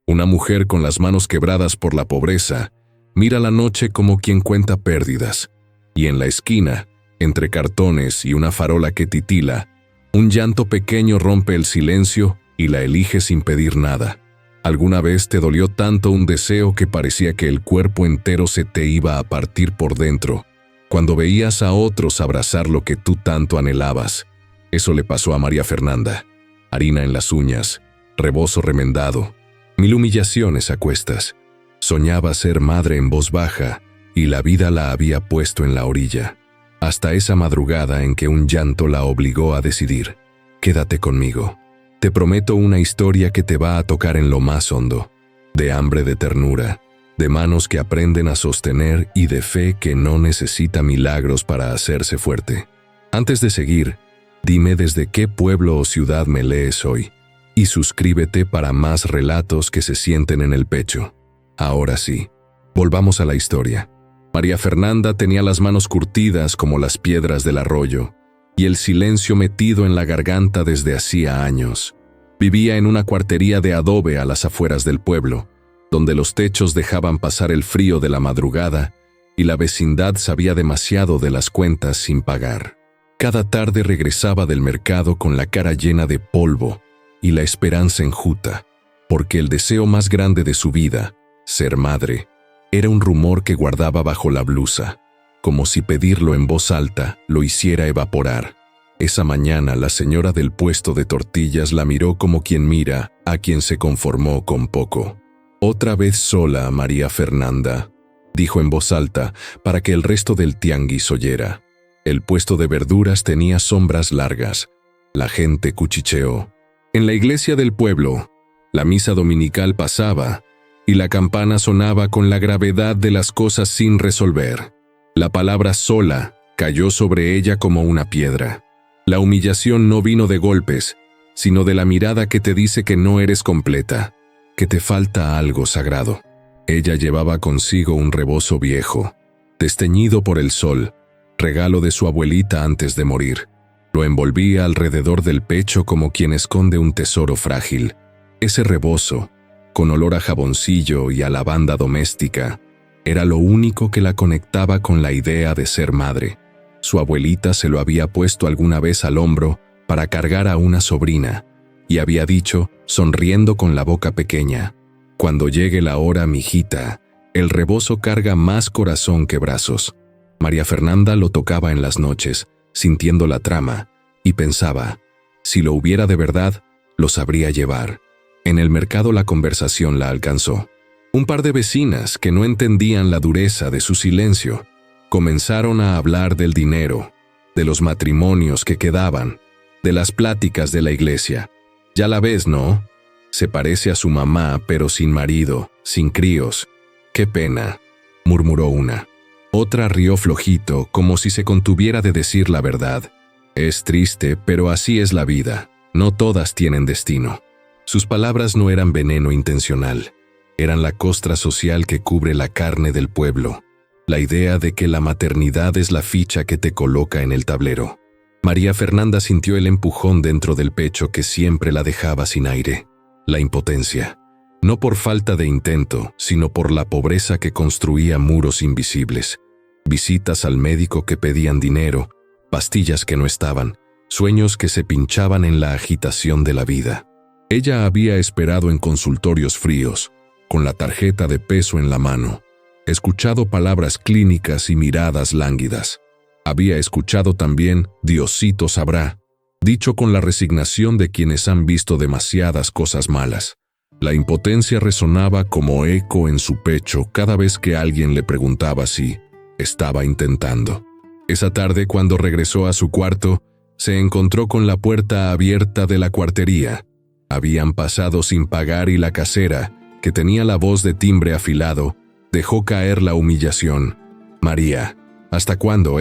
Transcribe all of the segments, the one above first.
Una mujer con las manos quebradas por la pobreza mira la noche como quien cuenta pérdidas, y en la esquina, entre cartones y una farola que titila, un llanto pequeño rompe el silencio y la elige sin pedir nada. ¿Alguna vez te dolió tanto un deseo que parecía que el cuerpo entero se te iba a partir por dentro, cuando veías a otros abrazar lo que tú tanto anhelabas? Eso le pasó a María Fernanda. Harina en las uñas, rebozo remendado, 1000 humillaciones a cuestas. Soñaba ser madre en voz baja y la vida la había puesto en la orilla. Hasta esa madrugada en que un llanto la obligó a decidir: quédate conmigo. Te prometo una historia que te va a tocar en lo más hondo, de hambre, de ternura, de manos que aprenden a sostener y de fe que no necesita milagros para hacerse fuerte. Antes de seguir, dime desde qué pueblo o ciudad me lees hoy, y suscríbete para más relatos que se sienten en el pecho. Ahora sí, volvamos a la historia. María Fernanda tenía las manos curtidas como las piedras del arroyo, y el silencio metido en la garganta desde hacía años. Vivía en una cuartería de adobe a las afueras del pueblo, donde los techos dejaban pasar el frío de la madrugada y la vecindad sabía demasiado de las cuentas sin pagar. Cada tarde regresaba del mercado con la cara llena de polvo y la esperanza enjuta, porque el deseo más grande de su vida, ser madre, era un rumor que guardaba bajo la blusa, como si pedirlo en voz alta lo hiciera evaporar. Esa mañana la señora del puesto de tortillas la miró como quien mira a quien se conformó con poco. «Otra vez sola, María Fernanda», dijo en voz alta para que el resto del tianguis oyera. El puesto de verduras tenía sombras largas. La gente cuchicheó. En la iglesia del pueblo, la misa dominical pasaba y la campana sonaba con la gravedad de las cosas sin resolver. La palabra sola cayó sobre ella como una piedra. La humillación no vino de golpes, sino de la mirada que te dice que no eres completa, que te falta algo sagrado. Ella llevaba consigo un rebozo viejo, desteñido por el sol, regalo de su abuelita antes de morir. Lo envolvía alrededor del pecho como quien esconde un tesoro frágil. Ese rebozo, con olor a jaboncillo y a lavanda doméstica, era lo único que la conectaba con la idea de ser madre. Su abuelita se lo había puesto alguna vez al hombro para cargar a una sobrina, y había dicho, sonriendo con la boca pequeña: «Cuando llegue la hora, mijita, el rebozo carga más corazón que brazos». María Fernanda lo tocaba en las noches, sintiendo la trama, y pensaba, si lo hubiera de verdad, lo sabría llevar. En el mercado la conversación la alcanzó. Un par de vecinas que no entendían la dureza de su silencio comenzaron a hablar del dinero, de los matrimonios que quedaban, de las pláticas de la iglesia. «Ya la ves, ¿no? Se parece a su mamá, pero sin marido, sin críos. Qué pena», murmuró una. Otra rió flojito, como si se contuviera de decir la verdad. «Es triste, pero así es la vida. No todas tienen destino». Sus palabras no eran veneno intencional. Eran la costra social que cubre la carne del pueblo. La idea de que la maternidad es la ficha que te coloca en el tablero. María Fernanda sintió el empujón dentro del pecho que siempre la dejaba sin aire. La impotencia. No por falta de intento, sino por la pobreza que construía muros invisibles. Visitas al médico que pedían dinero, pastillas que no estaban, sueños que se pinchaban en la agitación de la vida. Ella había esperado en consultorios fríos, con la tarjeta de peso en la mano. Escuchado palabras clínicas y miradas lánguidas. Había escuchado también «Diosito sabrá», dicho con la resignación de quienes han visto demasiadas cosas malas. La impotencia resonaba como eco en su pecho cada vez que alguien le preguntaba si estaba intentando. Esa tarde, cuando regresó a su cuarto, se encontró con la puerta abierta de la cuartería. Habían pasado sin pagar y la casera, que tenía la voz de timbre afilado, dejó caer la humillación. «María, ¿hasta cuándo,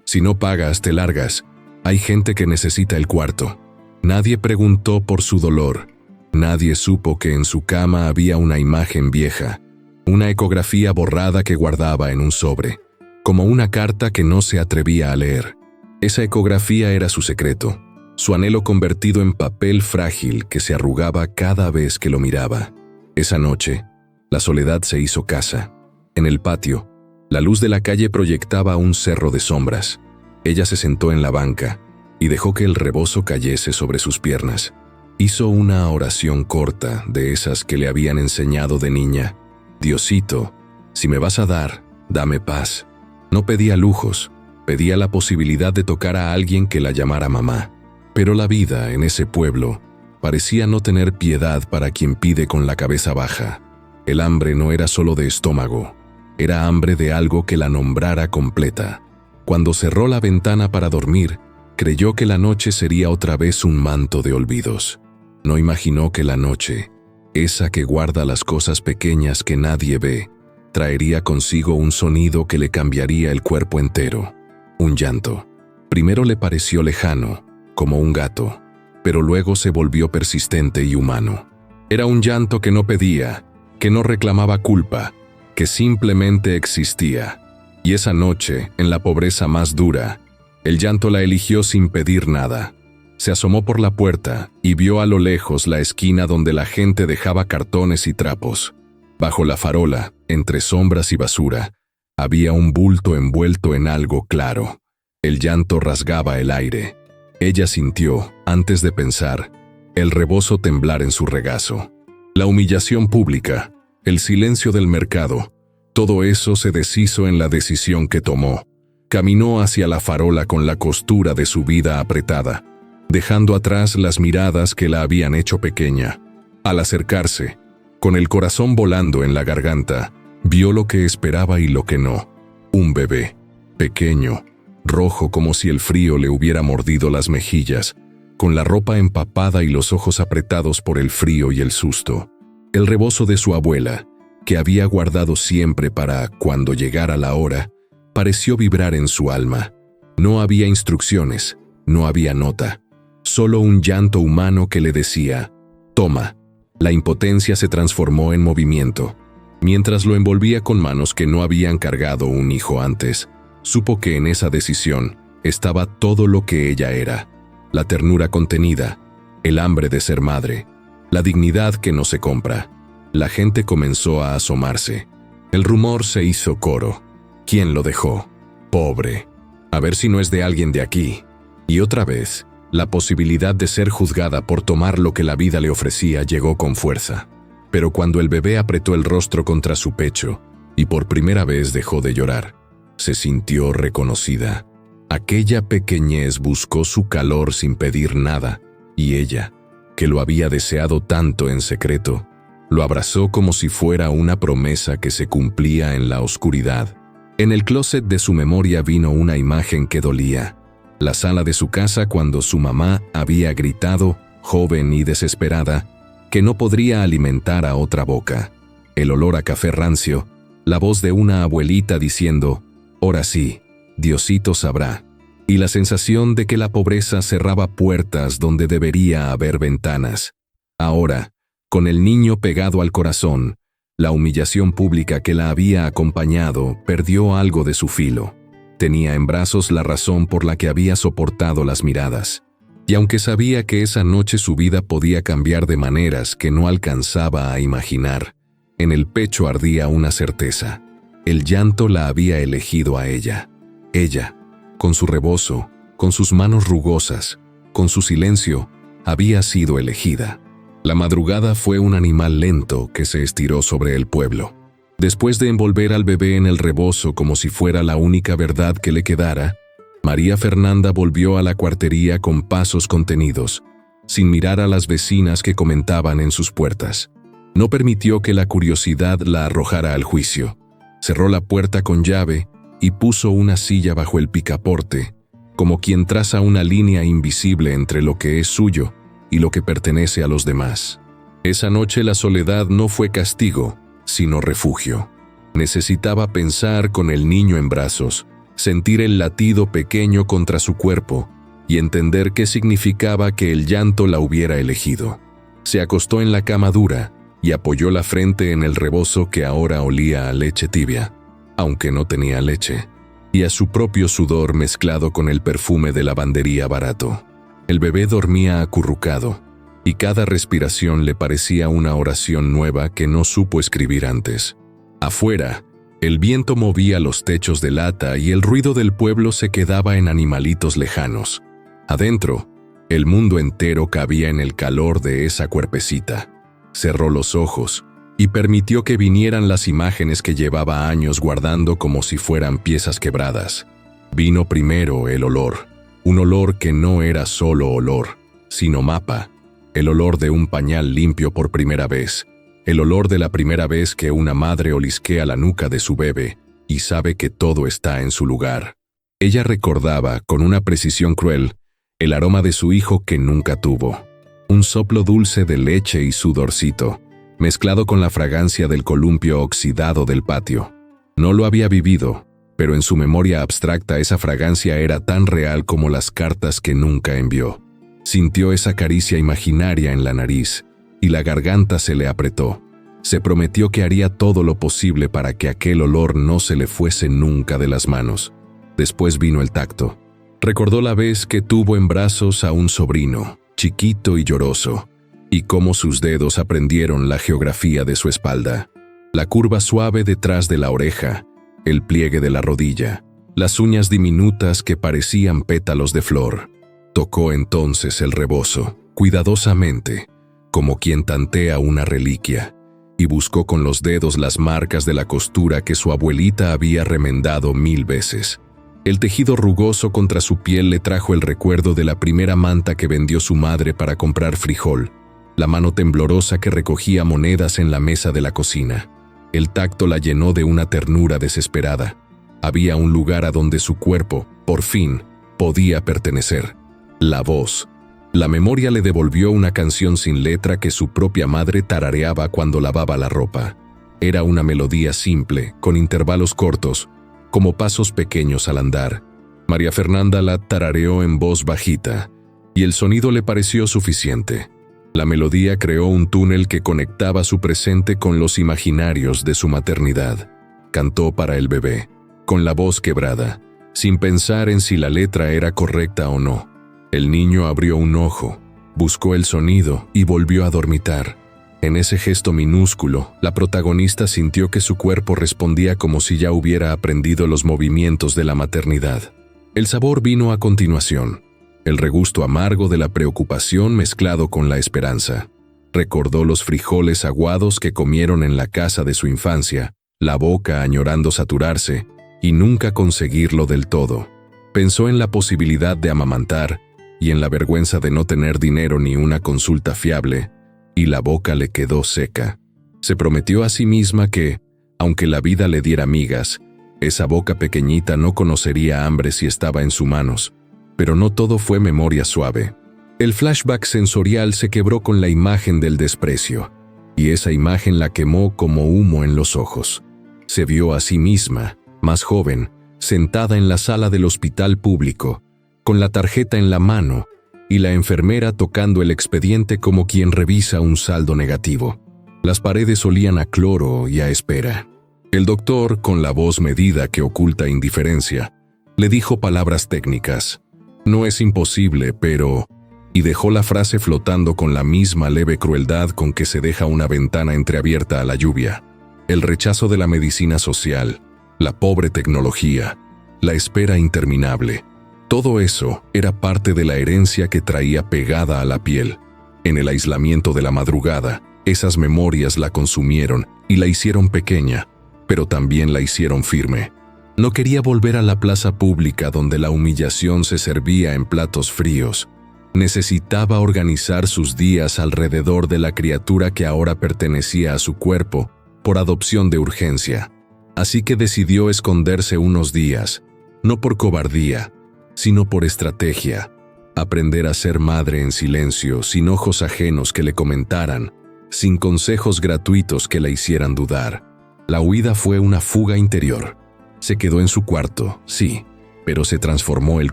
Si no pagas, te largas. Hay gente que necesita el cuarto». Nadie preguntó por su dolor. Nadie supo que en su cama había una imagen vieja, una ecografía borrada que guardaba en un sobre, como una carta que no se atrevía a leer. Esa ecografía era su secreto, su anhelo convertido en papel frágil que se arrugaba cada vez que lo miraba. Esa noche, la soledad se hizo casa. En el patio, la luz de la calle proyectaba un cerro de sombras. Ella se sentó en la banca y dejó que el rebozo cayese sobre sus piernas. Hizo una oración corta de esas que le habían enseñado de niña. Diosito, si me vas a dar, dame paz. No pedía lujos, pedía la posibilidad de tocar a alguien que la llamara mamá. Pero la vida en ese pueblo parecía no tener piedad para quien pide con la cabeza baja. El hambre no era solo de estómago, era hambre de algo que la nombrara completa. Cuando cerró la ventana para dormir, creyó que la noche sería otra vez un manto de olvidos. No imaginó que la noche, esa que guarda las cosas pequeñas que nadie ve, traería consigo un sonido que le cambiaría el cuerpo entero. Un llanto. Primero le pareció lejano, como un gato, pero luego se volvió persistente y humano. Era un llanto que no pedía, que no reclamaba culpa, que simplemente existía. Y esa noche, en la pobreza más dura, el llanto la eligió sin pedir nada. Se asomó por la puerta y vio a lo lejos la esquina donde la gente dejaba cartones y trapos. Bajo la farola, entre sombras y basura, había un bulto envuelto en algo claro. El llanto rasgaba el aire. Ella sintió, antes de pensar, el rebozo temblar en su regazo. La humillación pública, el silencio del mercado, todo eso se deshizo en la decisión que tomó. Caminó hacia la farola con la costura de su vida apretada, dejando atrás las miradas que la habían hecho pequeña. Al acercarse, con el corazón volando en la garganta, vio lo que esperaba y lo que no. Un bebé, pequeño, rojo como si el frío le hubiera mordido las mejillas, con la ropa empapada y los ojos apretados por el frío y el susto. El rebozo de su abuela, que había guardado siempre para cuando llegara la hora, pareció vibrar en su alma. No había instrucciones, no había nota, solo un llanto humano que le decía, «Toma». La impotencia se transformó en movimiento. Mientras lo envolvía con manos que no habían cargado un hijo antes, supo que en esa decisión estaba todo lo que ella era: la ternura contenida, el hambre de ser madre, la dignidad que no se compra. La gente comenzó a asomarse. El rumor se hizo coro. ¿Quién lo dejó? Pobre. A ver si no es de alguien de aquí. Y otra vez, la posibilidad de ser juzgada por tomar lo que la vida le ofrecía llegó con fuerza. Pero cuando el bebé apretó el rostro contra su pecho y por primera vez dejó de llorar, se sintió reconocida. Aquella pequeñez buscó su calor sin pedir nada, y ella, que lo había deseado tanto en secreto, lo abrazó como si fuera una promesa que se cumplía en la oscuridad. En el closet de su memoria vino una imagen que dolía: la sala de su casa cuando su mamá había gritado, joven y desesperada, que no podría alimentar a otra boca. El olor a café rancio, la voz de una abuelita diciendo, «Ahora sí, Diosito sabrá», y la sensación de que la pobreza cerraba puertas donde debería haber ventanas. Ahora, con el niño pegado al corazón, la humillación pública que la había acompañado perdió algo de su filo. Tenía en brazos la razón por la que había soportado las miradas. Y aunque sabía que esa noche su vida podía cambiar de maneras que no alcanzaba a imaginar, en el pecho ardía una certeza: el llanto la había elegido a ella. Ella, con su rebozo, con sus manos rugosas, con su silencio, había sido elegida. La madrugada fue un animal lento que se estiró sobre el pueblo. Después de envolver al bebé en el rebozo como si fuera la única verdad que le quedara, María Fernanda volvió a la cuartería con pasos contenidos, sin mirar a las vecinas que comentaban en sus puertas. No permitió que la curiosidad la arrojara al juicio. Cerró la puerta con llave y puso una silla bajo el picaporte, como quien traza una línea invisible entre lo que es suyo y lo que pertenece a los demás. Esa noche la soledad no fue castigo, sino refugio. Necesitaba pensar con el niño en brazos, sentir el latido pequeño contra su cuerpo y entender qué significaba que el llanto la hubiera elegido. Se acostó en la cama dura y apoyó la frente en el rebozo que ahora olía a leche tibia, aunque no tenía leche, y a su propio sudor mezclado con el perfume de lavandería barato. El bebé dormía acurrucado, y cada respiración le parecía una oración nueva que no supo escribir antes. Afuera, el viento movía los techos de lata y el ruido del pueblo se quedaba en animalitos lejanos. Adentro, el mundo entero cabía en el calor de esa cuerpecita. Cerró los ojos y permitió que vinieran las imágenes que llevaba años guardando como si fueran piezas quebradas. Vino primero el olor, un olor que no era solo olor, sino mapa, el olor de un pañal limpio por primera vez, el olor de la primera vez que una madre olisquea la nuca de su bebé y sabe que todo está en su lugar. Ella recordaba, con una precisión cruel, el aroma de su hijo que nunca tuvo, un soplo dulce de leche y sudorcito, mezclado con la fragancia del columpio oxidado del patio. No lo había vivido, pero en su memoria abstracta esa fragancia era tan real como las cartas que nunca envió. Sintió esa caricia imaginaria en la nariz, y la garganta se le apretó. Se prometió que haría todo lo posible para que aquel olor no se le fuese nunca de las manos. Después vino el tacto. Recordó la vez que tuvo en brazos a un sobrino, chiquito y lloroso, y cómo sus dedos aprendieron la geografía de su espalda. La curva suave detrás de la oreja, el pliegue de la rodilla, las uñas diminutas que parecían pétalos de flor. Tocó entonces el rebozo, cuidadosamente, como quien tantea una reliquia, y buscó con los dedos las marcas de la costura que su abuelita había remendado 1000 veces. El tejido rugoso contra su piel le trajo el recuerdo de la primera manta que vendió su madre para comprar frijol, la mano temblorosa que recogía monedas en la mesa de la cocina. El tacto la llenó de una ternura desesperada. Había un lugar a donde su cuerpo, por fin, podía pertenecer. La voz. La memoria le devolvió una canción sin letra que su propia madre tarareaba cuando lavaba la ropa. Era una melodía simple, con intervalos cortos, como pasos pequeños al andar. María Fernanda la tarareó en voz bajita, y el sonido le pareció suficiente. La melodía creó un túnel que conectaba su presente con los imaginarios de su maternidad. Cantó para el bebé, con la voz quebrada, sin pensar en si la letra era correcta o no. El niño abrió un ojo, buscó el sonido y volvió a dormitar. En ese gesto minúsculo, la protagonista sintió que su cuerpo respondía como si ya hubiera aprendido los movimientos de la maternidad. El sabor vino a continuación, el regusto amargo de la preocupación mezclado con la esperanza. Recordó los frijoles aguados que comieron en la casa de su infancia, la boca añorando saturarse y nunca conseguirlo del todo. Pensó en la posibilidad de amamantar y en la vergüenza de no tener dinero ni una consulta fiable, y la boca le quedó seca. Se prometió a sí misma que, aunque la vida le diera migas, esa boca pequeñita no conocería hambre si estaba en sus manos. Pero no todo fue memoria suave. El flashback sensorial se quebró con la imagen del desprecio, y esa imagen la quemó como humo en los ojos. Se vio a sí misma, más joven, sentada en la sala del hospital público, con la tarjeta en la mano, y la enfermera tocando el expediente como quien revisa un saldo negativo. Las paredes olían a cloro y a espera. El doctor, con la voz medida que oculta indiferencia, le dijo palabras técnicas. No es imposible, pero... y dejó la frase flotando con la misma leve crueldad con que se deja una ventana entreabierta a la lluvia. El rechazo de la medicina social, la pobre tecnología, la espera interminable. Todo eso era parte de la herencia que traía pegada a la piel. En el aislamiento de la madrugada, esas memorias la consumieron y la hicieron pequeña, pero también la hicieron firme. No quería volver a la plaza pública donde la humillación se servía en platos fríos. Necesitaba organizar sus días alrededor de la criatura que ahora pertenecía a su cuerpo por adopción de urgencia. Así que decidió esconderse unos días, no por cobardía, sino por estrategia. Aprender a ser madre en silencio, sin ojos ajenos que le comentaran, sin consejos gratuitos que la hicieran dudar. La huida fue una fuga interior. Se quedó en su cuarto, sí, pero se transformó el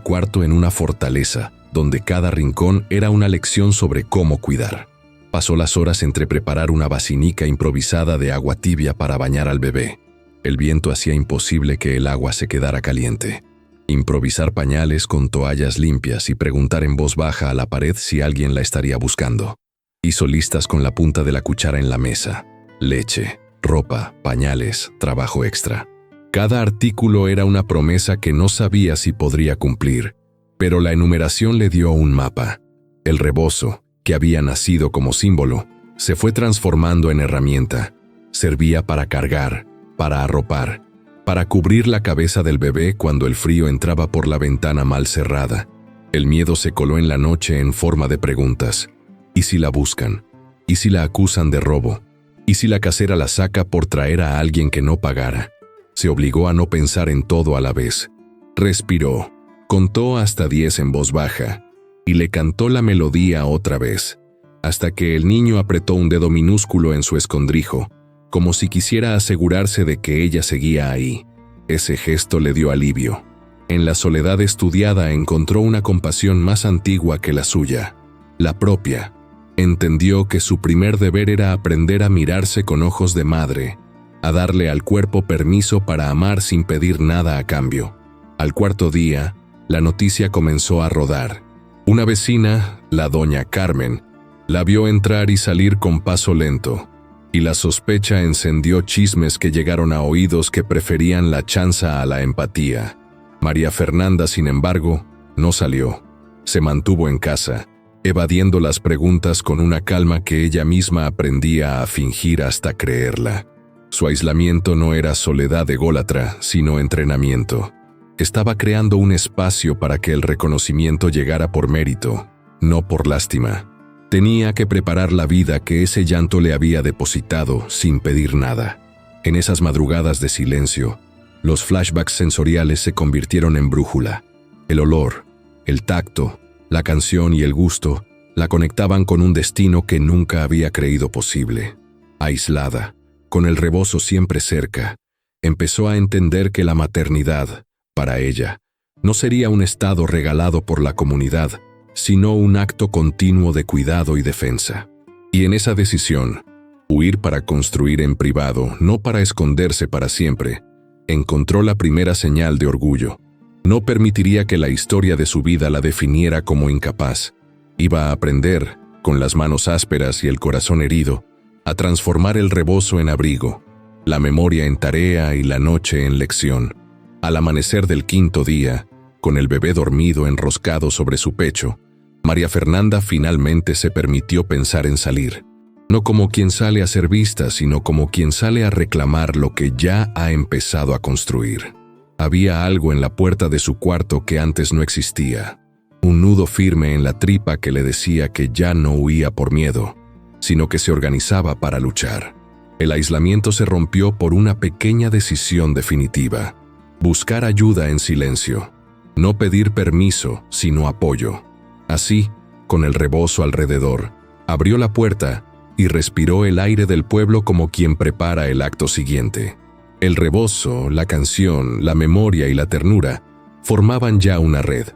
cuarto en una fortaleza, donde cada rincón era una lección sobre cómo cuidar. Pasó las horas entre preparar una basinica improvisada de agua tibia para bañar al bebé. El viento hacía imposible que el agua se quedara caliente. Improvisar pañales con toallas limpias y preguntar en voz baja a la pared si alguien la estaría buscando. Hizo listas con la punta de la cuchara en la mesa. Leche, ropa, pañales, trabajo extra. Cada artículo era una promesa que no sabía si podría cumplir, pero la enumeración le dio un mapa. El rebozo, que había nacido como símbolo, se fue transformando en herramienta. Servía para cargar, para arropar, para cubrir la cabeza del bebé cuando el frío entraba por la ventana mal cerrada. El miedo se coló en la noche en forma de preguntas. ¿Y si la buscan? ¿Y si la acusan de robo? ¿Y si la casera la saca por traer a alguien que no pagara? Se obligó a no pensar en todo a la vez. Respiró, contó hasta 10 en voz baja y le cantó la melodía otra vez, hasta que el niño apretó un dedo minúsculo en su escondrijo, como si quisiera asegurarse de que ella seguía ahí. Ese gesto le dio alivio. En la soledad estudiada encontró una compasión más antigua que la suya, la propia. Entendió que su primer deber era aprender a mirarse con ojos de madre, a darle al cuerpo permiso para amar sin pedir nada a cambio. Al cuarto día, la noticia comenzó a rodar. Una vecina, la doña Carmen, la vio entrar y salir con paso lento, y la sospecha encendió chismes que llegaron a oídos que preferían la chanza a la empatía. María Fernanda, sin embargo, no salió. Se mantuvo en casa, evadiendo las preguntas con una calma que ella misma aprendía a fingir hasta creerla. Su aislamiento no era soledad ególatra, sino entrenamiento. Estaba creando un espacio para que el reconocimiento llegara por mérito, no por lástima. Tenía que preparar la vida que ese llanto le había depositado sin pedir nada. En esas madrugadas de silencio, los flashbacks sensoriales se convirtieron en brújula. El olor, el tacto, la canción y el gusto la conectaban con un destino que nunca había creído posible. Aislada, con el rebozo siempre cerca, empezó a entender que la maternidad, para ella, no sería un estado regalado por la comunidad, sino un acto continuo de cuidado y defensa. Y en esa decisión, huir para construir en privado, no para esconderse para siempre, encontró la primera señal de orgullo. No permitiría que la historia de su vida la definiera como incapaz. Iba a aprender, con las manos ásperas y el corazón herido, a transformar el rebozo en abrigo, la memoria en tarea y la noche en lección. Al amanecer del quinto día, con el bebé dormido enroscado sobre su pecho, María Fernanda finalmente se permitió pensar en salir. No como quien sale a ser vista, sino como quien sale a reclamar lo que ya ha empezado a construir. Había algo en la puerta de su cuarto que antes no existía. Un nudo firme en la tripa que le decía que ya no huía por miedo, sino que se organizaba para luchar. El aislamiento se rompió por una pequeña decisión definitiva: buscar ayuda en silencio, no pedir permiso, sino apoyo. Así, con el rebozo alrededor, abrió la puerta y respiró el aire del pueblo como quien prepara el acto siguiente. El rebozo, la canción, la memoria y la ternura formaban ya una red.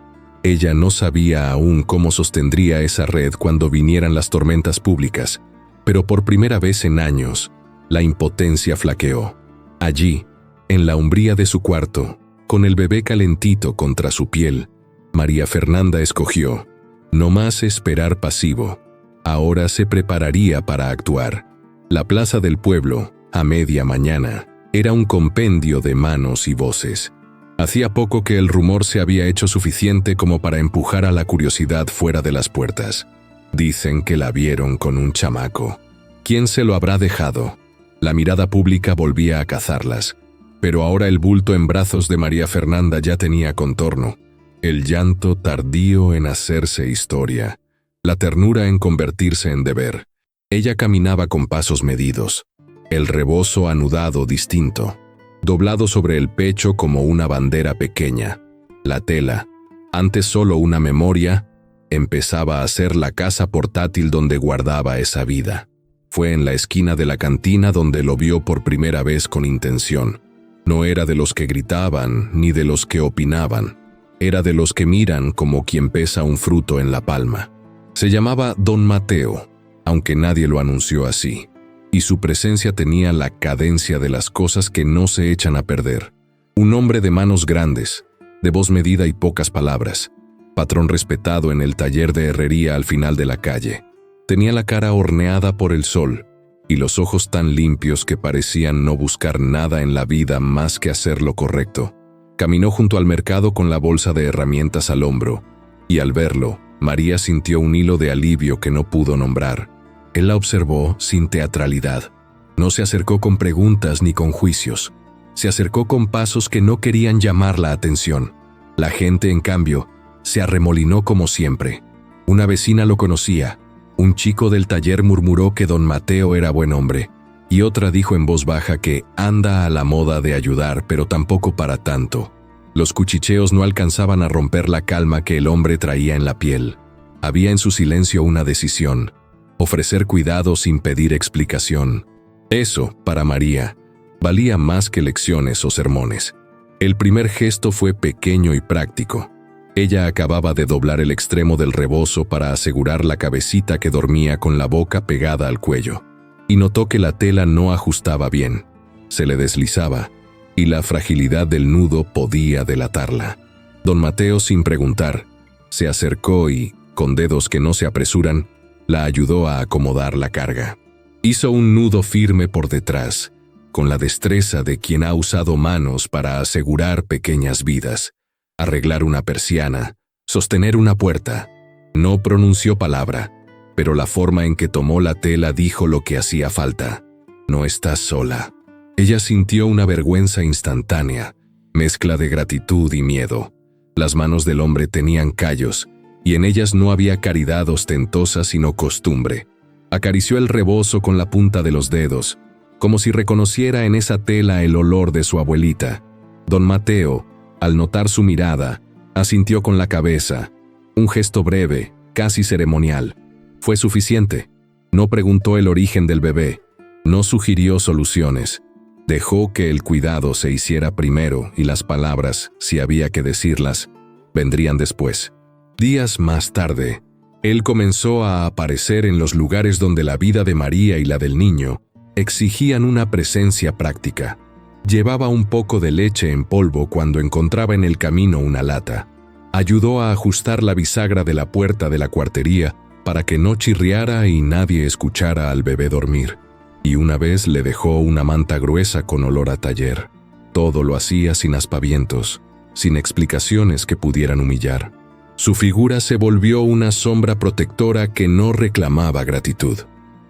Ella no sabía aún cómo sostendría esa red cuando vinieran las tormentas públicas, pero por primera vez en años, la impotencia flaqueó. Allí, en la umbría de su cuarto, con el bebé calentito contra su piel, María Fernanda escogió no más esperar pasivo. Ahora se prepararía para actuar. La plaza del pueblo, a media mañana, era un compendio de manos y voces. Hacía poco que el rumor se había hecho suficiente como para empujar a la curiosidad fuera de las puertas. Dicen que la vieron con un chamaco. ¿Quién se lo habrá dejado? La mirada pública volvía a cazarlas, pero ahora el bulto en brazos de María Fernanda ya tenía contorno. El llanto tardío en hacerse historia, la ternura en convertirse en deber. Ella caminaba con pasos medidos, el rebozo anudado distinto, doblado sobre el pecho como una bandera pequeña. La tela, antes solo una memoria, empezaba a ser la casa portátil donde guardaba esa vida. Fue en la esquina de la cantina donde lo vio por primera vez con intención. No era de los que gritaban ni de los que opinaban. Era de los que miran como quien pesa un fruto en la palma. Se llamaba Don Mateo, aunque nadie lo anunció así, y su presencia tenía la cadencia de las cosas que no se echan a perder. Un hombre de manos grandes, de voz medida y pocas palabras, patrón respetado en el taller de herrería al final de la calle. Tenía la cara horneada por el sol y los ojos tan limpios que parecían no buscar nada en la vida más que hacer lo correcto. Caminó junto al mercado con la bolsa de herramientas al hombro, y al verlo, María sintió un hilo de alivio que no pudo nombrar. Él la observó sin teatralidad. No se acercó con preguntas ni con juicios. Se acercó con pasos que no querían llamar la atención. La gente, en cambio, se arremolinó como siempre. Una vecina lo conocía. Un chico del taller murmuró que don Mateo era buen hombre, y otra dijo en voz baja que anda a la moda de ayudar, pero tampoco para tanto. Los cuchicheos no alcanzaban a romper la calma que el hombre traía en la piel. Había en su silencio una decisión: ofrecer cuidado sin pedir explicación. Eso, para María, valía más que lecciones o sermones. El primer gesto fue pequeño y práctico. Ella acababa de doblar el extremo del rebozo para asegurar la cabecita que dormía con la boca pegada al cuello, y notó que la tela no ajustaba bien. Se le deslizaba, y la fragilidad del nudo podía delatarla. Don Mateo, sin preguntar, se acercó y, con dedos que no se apresuran, la ayudó a acomodar la carga. Hizo un nudo firme por detrás, con la destreza de quien ha usado manos para asegurar pequeñas vidas. Arreglar una persiana, sostener una puerta. No pronunció palabra, pero la forma en que tomó la tela dijo lo que hacía falta. No estás sola. Ella sintió una vergüenza instantánea, mezcla de gratitud y miedo. Las manos del hombre tenían callos, y en ellas no había caridad ostentosa sino costumbre. Acarició el rebozo con la punta de los dedos, como si reconociera en esa tela el olor de su abuelita. Don Mateo, al notar su mirada, asintió con la cabeza. Un gesto breve, casi ceremonial. Fue suficiente. No preguntó el origen del bebé. No sugirió soluciones. Dejó que el cuidado se hiciera primero y las palabras, si había que decirlas, vendrían después. Días más tarde, él comenzó a aparecer en los lugares donde la vida de María y la del niño exigían una presencia práctica. Llevaba un poco de leche en polvo cuando encontraba en el camino una lata. Ayudó a ajustar la bisagra de la puerta de la cuartería para que no chirriara y nadie escuchara al bebé dormir. Y una vez le dejó una manta gruesa con olor a taller. Todo lo hacía sin aspavientos, sin explicaciones que pudieran humillar. Su figura se volvió una sombra protectora que no reclamaba gratitud.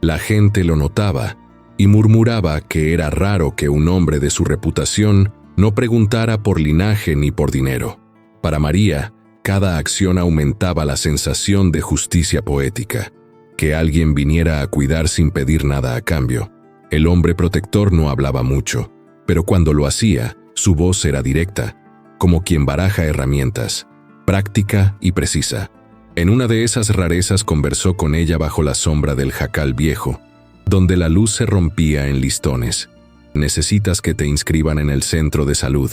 La gente lo notaba y murmuraba que era raro que un hombre de su reputación no preguntara por linaje ni por dinero. Para María, cada acción aumentaba la sensación de justicia poética, que alguien viniera a cuidar sin pedir nada a cambio. El hombre protector no hablaba mucho, pero cuando lo hacía, su voz era directa, como quien baraja herramientas, práctica y precisa. En una de esas rarezas conversó con ella bajo la sombra del jacal viejo, donde la luz se rompía en listones. «Necesitas que te inscriban en el centro de salud»,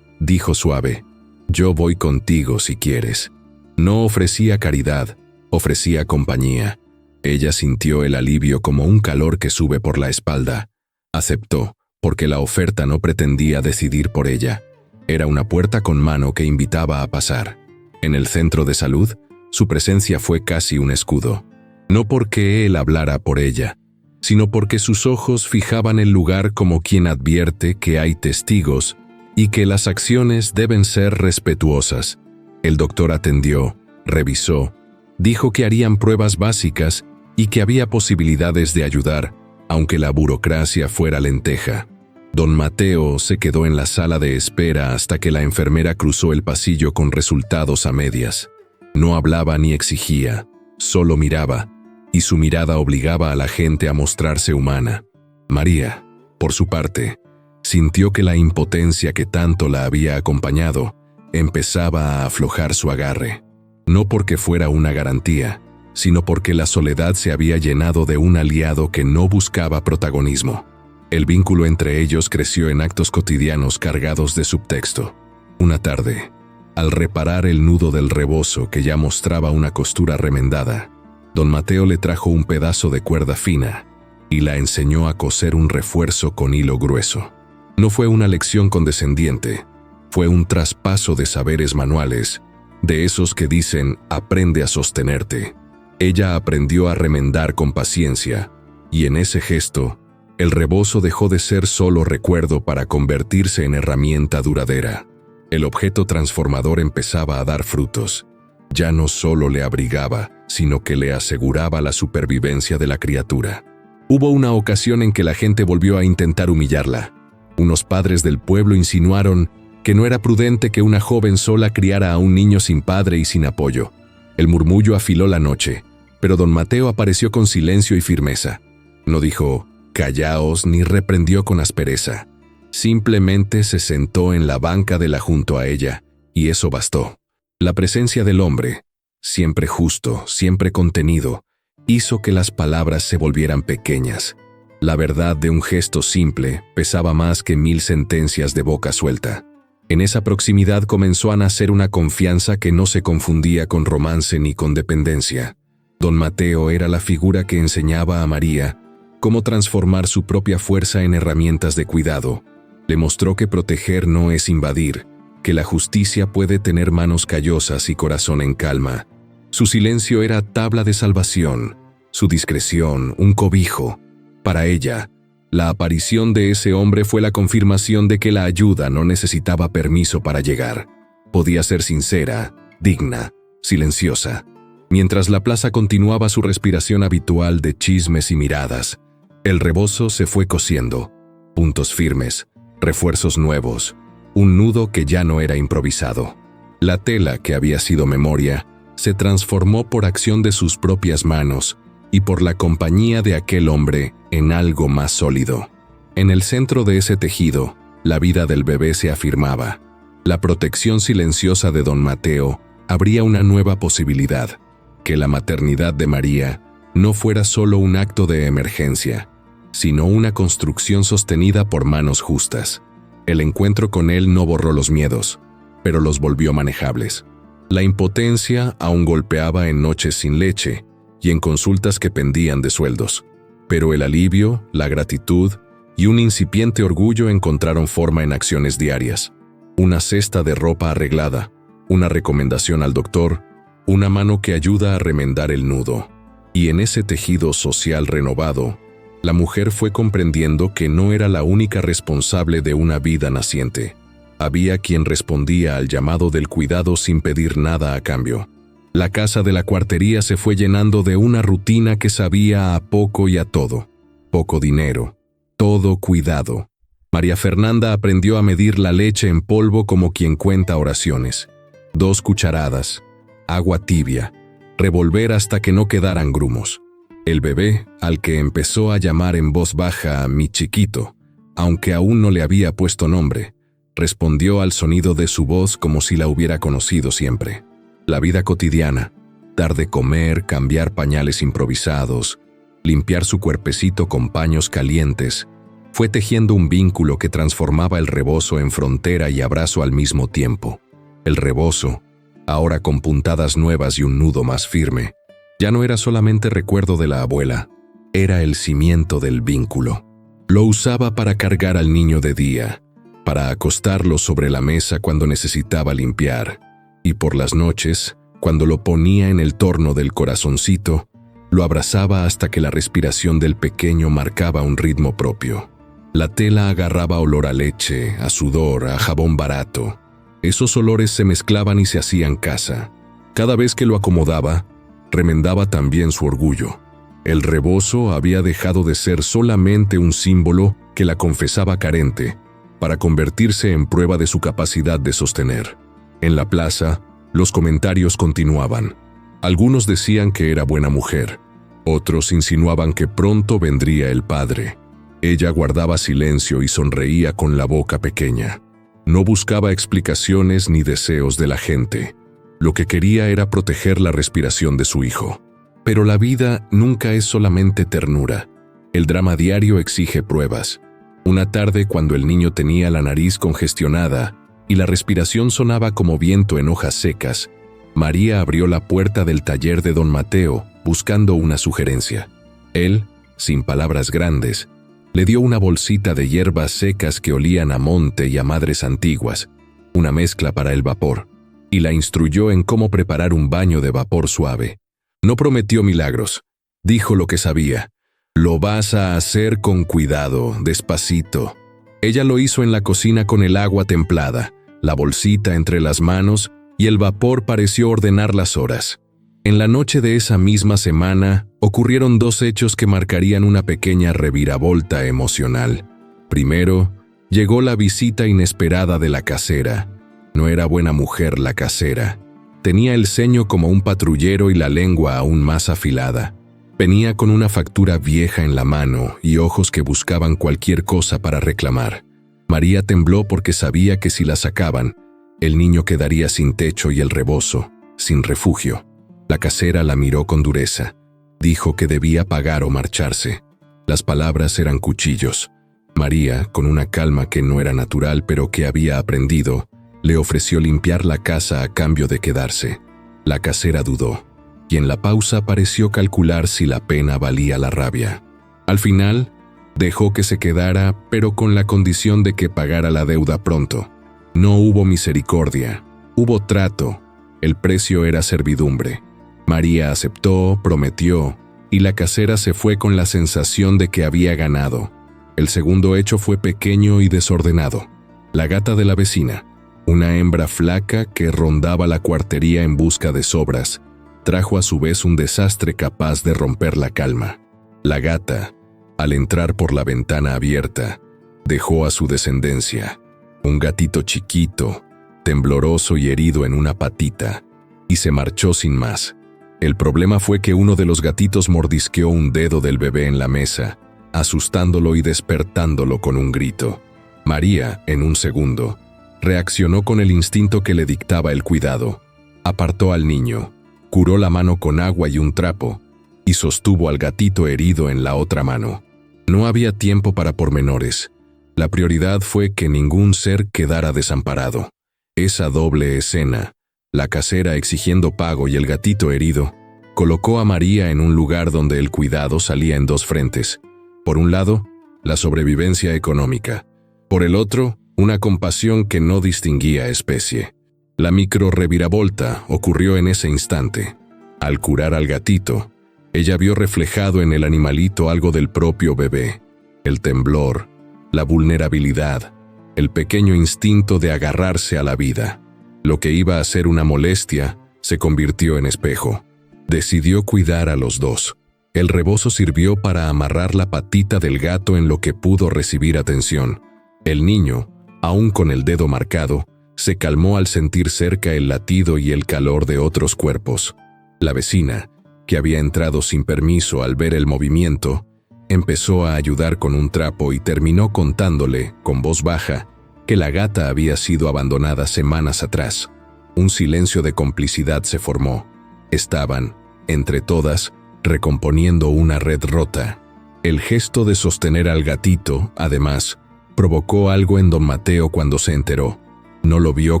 dijo suave. «Yo voy contigo si quieres». No ofrecía caridad, ofrecía compañía. Ella sintió el alivio como un calor que sube por la espalda. Aceptó, porque la oferta no pretendía decidir por ella. Era una puerta con mano que invitaba a pasar. En el centro de salud, su presencia fue casi un escudo. No porque él hablara por ella, sino porque sus ojos fijaban el lugar como quien advierte que hay testigos y que las acciones deben ser respetuosas. El doctor atendió, revisó, dijo que harían pruebas básicas y que había posibilidades de ayudar, aunque la burocracia fuera lenteja. Don Mateo se quedó en la sala de espera hasta que la enfermera cruzó el pasillo con resultados a medias. No hablaba ni exigía, solo miraba, y su mirada obligaba a la gente a mostrarse humana. María, por su parte, sintió que la impotencia que tanto la había acompañado empezaba a aflojar su agarre. No porque fuera una garantía, sino porque la soledad se había llenado de un aliado que no buscaba protagonismo. El vínculo entre ellos creció en actos cotidianos cargados de subtexto. Una tarde, al reparar el nudo del rebozo que ya mostraba una costura remendada, don Mateo le trajo un pedazo de cuerda fina y la enseñó a coser un refuerzo con hilo grueso. No fue una lección condescendiente, fue un traspaso de saberes manuales, de esos que dicen «aprende a sostenerte». Ella aprendió a remendar con paciencia, y en ese gesto, el rebozo dejó de ser solo recuerdo para convertirse en herramienta duradera. El objeto transformador empezaba a dar frutos. Ya no solo le abrigaba, sino que le aseguraba la supervivencia de la criatura. Hubo una ocasión en que la gente volvió a intentar humillarla. Unos padres del pueblo insinuaron que no era prudente que una joven sola criara a un niño sin padre y sin apoyo. El murmullo afiló la noche, pero don Mateo apareció con silencio y firmeza. No dijo «callaos» ni reprendió con aspereza. Simplemente se sentó en la banca de la junto a ella, y eso bastó. La presencia del hombre, siempre justo, siempre contenido, hizo que las palabras se volvieran pequeñas. La verdad de un gesto simple pesaba más que 1000 sentencias de boca suelta. En esa proximidad comenzó a nacer una confianza que no se confundía con romance ni con dependencia. Don Mateo era la figura que enseñaba a María cómo transformar su propia fuerza en herramientas de cuidado. Le mostró que proteger no es invadir, que la justicia puede tener manos callosas y corazón en calma. Su silencio era tabla de salvación, su discreción un cobijo. Para ella, la aparición de ese hombre fue la confirmación de que la ayuda no necesitaba permiso para llegar. Podía ser sincera, digna, silenciosa. Mientras la plaza continuaba su respiración habitual de chismes y miradas, el rebozo se fue cosiendo. Puntos firmes, refuerzos nuevos, un nudo que ya no era improvisado. La tela que había sido memoria se transformó por acción de sus propias manos y por la compañía de aquel hombre en algo más sólido. En el centro de ese tejido, la vida del bebé se afirmaba. La protección silenciosa de don Mateo abría una nueva posibilidad, que la maternidad de María no fuera solo un acto de emergencia, sino una construcción sostenida por manos justas. El encuentro con él no borró los miedos, pero los volvió manejables. La impotencia aún golpeaba en noches sin leche y en consultas que pendían de sueldos, pero el alivio, la gratitud y un incipiente orgullo encontraron forma en acciones diarias. Una cesta de ropa arreglada, una recomendación al doctor, una mano que ayuda a remendar el nudo. Y en ese tejido social renovado, la mujer fue comprendiendo que no era la única responsable de una vida naciente. Había quien respondía al llamado del cuidado sin pedir nada a cambio. La casa de la cuartería se fue llenando de una rutina que sabía a poco y a todo. Poco dinero, todo cuidado. María Fernanda aprendió a medir la leche en polvo como quien cuenta oraciones. 2 cucharadas, agua tibia, revolver hasta que no quedaran grumos. El bebé, al que empezó a llamar en voz baja a mi chiquito, aunque aún no le había puesto nombre, respondió al sonido de su voz como si la hubiera conocido siempre. La vida cotidiana, dar de comer, cambiar pañales improvisados, limpiar su cuerpecito con paños calientes, fue tejiendo un vínculo que transformaba el rebozo en frontera y abrazo al mismo tiempo. El rebozo, ahora con puntadas nuevas y un nudo más firme, ya no era solamente recuerdo de la abuela, era el cimiento del vínculo. Lo usaba para cargar al niño de día, para acostarlo sobre la mesa cuando necesitaba limpiar, y por las noches, cuando lo ponía en el torno del corazoncito, lo abrazaba hasta que la respiración del pequeño marcaba un ritmo propio. La tela agarraba olor a leche, a sudor, a jabón barato. Esos olores se mezclaban y se hacían casa. Cada vez que lo acomodaba, remendaba también su orgullo. El rebozo había dejado de ser solamente un símbolo que la confesaba carente, para convertirse en prueba de su capacidad de sostener. En la plaza, los comentarios continuaban. Algunos decían que era buena mujer, otros insinuaban que pronto vendría el padre. Ella guardaba silencio y sonreía con la boca pequeña. No buscaba explicaciones ni deseos de la gente. Lo que quería era proteger la respiración de su hijo. Pero la vida nunca es solamente ternura. El drama diario exige pruebas. Una tarde, cuando el niño tenía la nariz congestionada y la respiración sonaba como viento en hojas secas, María abrió la puerta del taller de don Mateo buscando una sugerencia. Él, sin palabras grandes, le dio una bolsita de hierbas secas que olían a monte y a madres antiguas, una mezcla para el vapor, y la instruyó en cómo preparar un baño de vapor suave. No prometió milagros. Dijo lo que sabía. Lo vas a hacer con cuidado, despacito. Ella lo hizo en la cocina con el agua templada, la bolsita entre las manos, y el vapor pareció ordenar las horas. En la noche de esa misma semana, ocurrieron dos hechos que marcarían una pequeña reviravolta emocional. Primero, llegó la visita inesperada de la casera. No era buena mujer la casera. Tenía el ceño como un patrullero y la lengua aún más afilada. Venía con una factura vieja en la mano y ojos que buscaban cualquier cosa para reclamar. María tembló porque sabía que si la sacaban, el niño quedaría sin techo y el rebozo, sin refugio. La casera la miró con dureza. Dijo que debía pagar o marcharse. Las palabras eran cuchillos. María, con una calma que no era natural pero que había aprendido, le ofreció limpiar la casa a cambio de quedarse. La casera dudó, y en la pausa pareció calcular si la pena valía la rabia. Al final, dejó que se quedara, pero con la condición de que pagara la deuda pronto. No hubo misericordia, hubo trato. El precio era servidumbre. María aceptó, prometió, y la casera se fue con la sensación de que había ganado. El segundo hecho fue pequeño y desordenado. La gata de la vecina, una hembra flaca que rondaba la cuartería en busca de sobras, trajo a su vez un desastre capaz de romper la calma. La gata, al entrar por la ventana abierta, dejó a su descendencia, un gatito chiquito, tembloroso y herido en una patita, y se marchó sin más. El problema fue que uno de los gatitos mordisqueó un dedo del bebé en la mesa, asustándolo y despertándolo con un grito. María, en un segundo, reaccionó con el instinto que le dictaba el cuidado. Apartó al niño, curó la mano con agua y un trapo, y sostuvo al gatito herido en la otra mano. No había tiempo para pormenores. La prioridad fue que ningún ser quedara desamparado. Esa doble escena, la casera exigiendo pago y el gatito herido, colocó a María en un lugar donde el cuidado salía en dos frentes. Por un lado, la sobrevivencia económica. Por el otro, una compasión que no distinguía especie. La micro reviravolta ocurrió en ese instante. Al curar al gatito, ella vio reflejado en el animalito algo del propio bebé. El temblor, la vulnerabilidad, el pequeño instinto de agarrarse a la vida. Lo que iba a ser una molestia se convirtió en espejo. Decidió cuidar a los dos. El rebozo sirvió para amarrar la patita del gato en lo que pudo recibir atención. El niño, aún con el dedo marcado, se calmó al sentir cerca el latido y el calor de otros cuerpos. La vecina, que había entrado sin permiso al ver el movimiento, empezó a ayudar con un trapo y terminó contándole, con voz baja, que la gata había sido abandonada semanas atrás. Un silencio de complicidad se formó. Estaban, entre todas, recomponiendo una red rota. El gesto de sostener al gatito, además, provocó algo en don Mateo cuando se enteró. No lo vio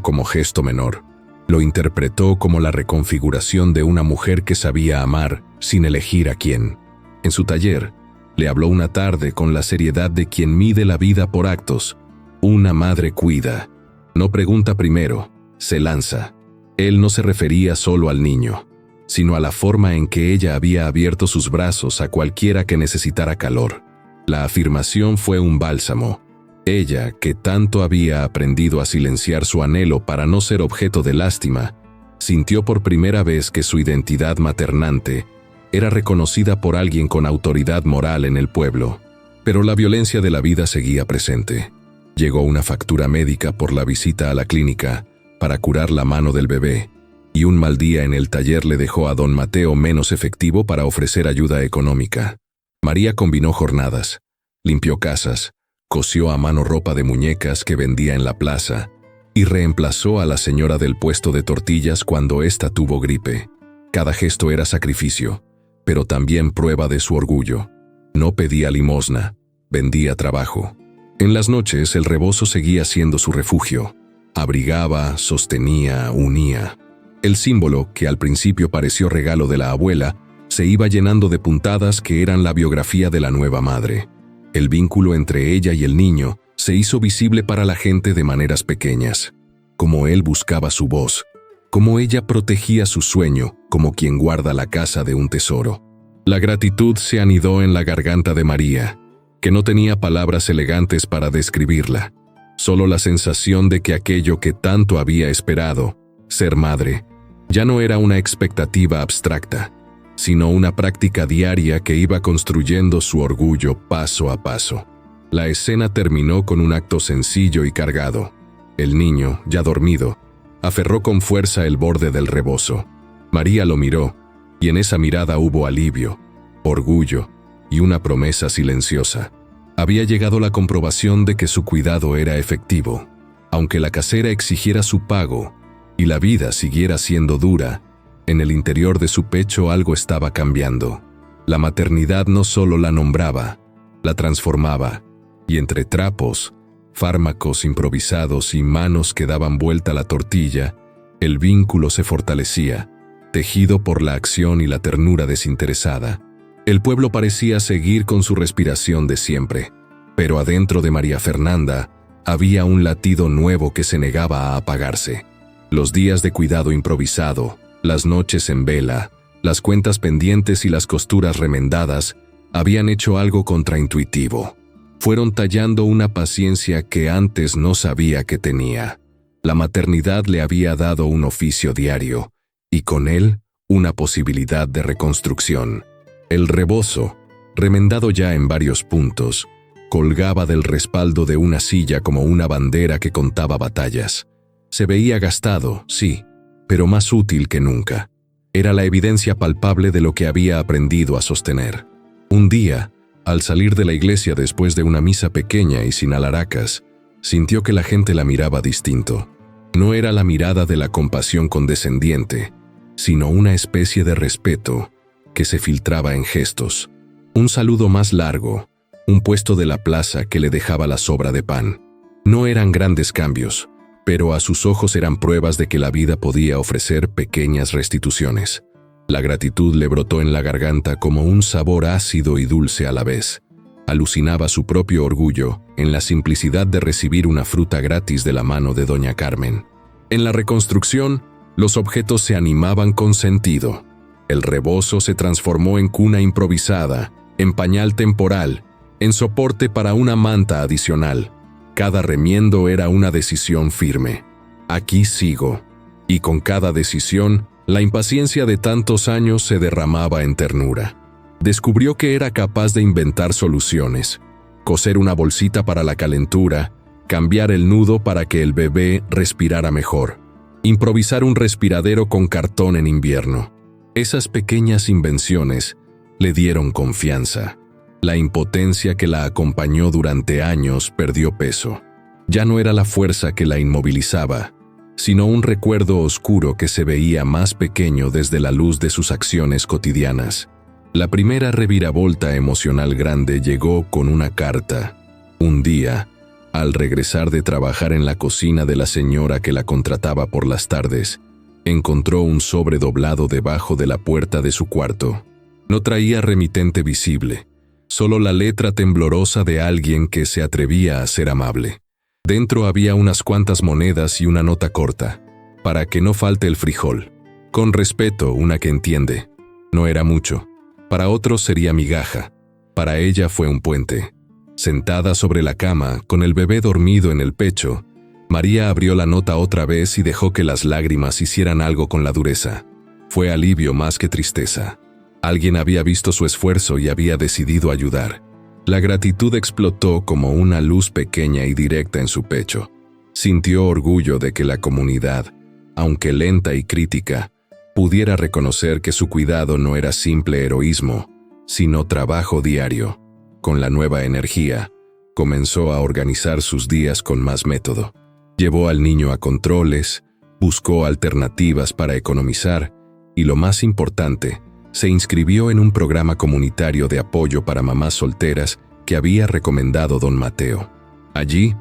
como gesto menor. Lo interpretó como la reconfiguración de una mujer que sabía amar sin elegir a quién. En su taller, le habló una tarde con la seriedad de quien mide la vida por actos. Una madre cuida. No pregunta primero, se lanza. Él no se refería solo al niño, sino a la forma en que ella había abierto sus brazos a cualquiera que necesitara calor. La afirmación fue un bálsamo. Ella, que tanto había aprendido a silenciar su anhelo para no ser objeto de lástima, sintió por primera vez que su identidad maternante era reconocida por alguien con autoridad moral en el pueblo. Pero la violencia de la vida seguía presente. Llegó una factura médica por la visita a la clínica para curar la mano del bebé, y un mal día en el taller le dejó a don Mateo menos efectivo para ofrecer ayuda económica. María combinó jornadas, limpió casas, cosió a mano ropa de muñecas que vendía en la plaza y reemplazó a la señora del puesto de tortillas cuando ésta tuvo gripe. Cada gesto era sacrificio, pero también prueba de su orgullo. No pedía limosna, vendía trabajo. En las noches el rebozo seguía siendo su refugio. Abrigaba, sostenía, unía. El símbolo, que al principio pareció regalo de la abuela, se iba llenando de puntadas que eran la biografía de la nueva madre. El vínculo entre ella y el niño se hizo visible para la gente de maneras pequeñas. Como él buscaba su voz, cómo ella protegía su sueño como quien guarda la casa de un tesoro. La gratitud se anidó en la garganta de María, que no tenía palabras elegantes para describirla, solo la sensación de que aquello que tanto había esperado, ser madre, ya no era una expectativa abstracta, sino una práctica diaria que iba construyendo su orgullo paso a paso. La escena terminó con un acto sencillo y cargado. El niño, ya dormido, aferró con fuerza el borde del rebozo. María lo miró, y en esa mirada hubo alivio, orgullo y una promesa silenciosa. Había llegado la comprobación de que su cuidado era efectivo. Aunque la casera exigiera su pago y la vida siguiera siendo dura, en el interior de su pecho algo estaba cambiando. La maternidad no solo la nombraba, la transformaba, y entre trapos, fármacos improvisados y manos que daban vuelta a la tortilla, el vínculo se fortalecía, tejido por la acción y la ternura desinteresada. El pueblo parecía seguir con su respiración de siempre, pero adentro de María Fernanda había un latido nuevo que se negaba a apagarse. Los días de cuidado improvisado, las noches en vela, las cuentas pendientes y las costuras remendadas habían hecho algo contraintuitivo. Fueron tallando una paciencia que antes no sabía que tenía. La maternidad le había dado un oficio diario, y con él una posibilidad de reconstrucción. El rebozo, remendado ya en varios puntos, colgaba del respaldo de una silla como una bandera que contaba batallas. Se veía gastado, sí, pero más útil que nunca. Era la evidencia palpable de lo que había aprendido a sostener. Un día, al salir de la iglesia después de una misa pequeña y sin alaracas, sintió que la gente la miraba distinto. No era la mirada de la compasión condescendiente, sino una especie de respeto que se filtraba en gestos. Un saludo más largo, un puesto de la plaza que le dejaba la sobra de pan. No eran grandes cambios, pero a sus ojos eran pruebas de que la vida podía ofrecer pequeñas restituciones. La gratitud le brotó en la garganta como un sabor ácido y dulce a la vez. Alucinaba su propio orgullo en la simplicidad de recibir una fruta gratis de la mano de doña Carmen. En la reconstrucción, los objetos se animaban con sentido. El rebozo se transformó en cuna improvisada, en pañal temporal, en soporte para una manta adicional. Cada remiendo era una decisión firme. Aquí sigo. Y con cada decisión, la impaciencia de tantos años se derramaba en ternura. Descubrió que era capaz de inventar soluciones. Coser una bolsita para la calentura, cambiar el nudo para que el bebé respirara mejor, improvisar un respiradero con cartón en invierno. Esas pequeñas invenciones le dieron confianza. La impotencia que la acompañó durante años perdió peso. Ya no era la fuerza que la inmovilizaba, sino un recuerdo oscuro que se veía más pequeño desde la luz de sus acciones cotidianas. La primera reviravolta emocional grande llegó con una carta. Un día, al regresar de trabajar en la cocina de la señora que la contrataba por las tardes, encontró un sobre doblado debajo de la puerta de su cuarto. No traía remitente visible, solo la letra temblorosa de alguien que se atrevía a ser amable. Dentro había unas cuantas monedas y una nota corta, para que no falte el frijol. Con respeto, una que entiende. No era mucho. Para otros sería migaja. Para ella fue un puente. Sentada sobre la cama, con el bebé dormido en el pecho, María abrió la nota otra vez y dejó que las lágrimas hicieran algo con la dureza. Fue alivio más que tristeza. Alguien había visto su esfuerzo y había decidido ayudar. La gratitud explotó como una luz pequeña y directa en su pecho. Sintió orgullo de que la comunidad, aunque lenta y crítica, pudiera reconocer que su cuidado no era simple heroísmo, sino trabajo diario. Con la nueva energía, comenzó a organizar sus días con más método. Llevó al niño a controles, buscó alternativas para economizar y, lo más importante, se inscribió en un programa comunitario de apoyo para mamás solteras que había recomendado don Mateo. Allí,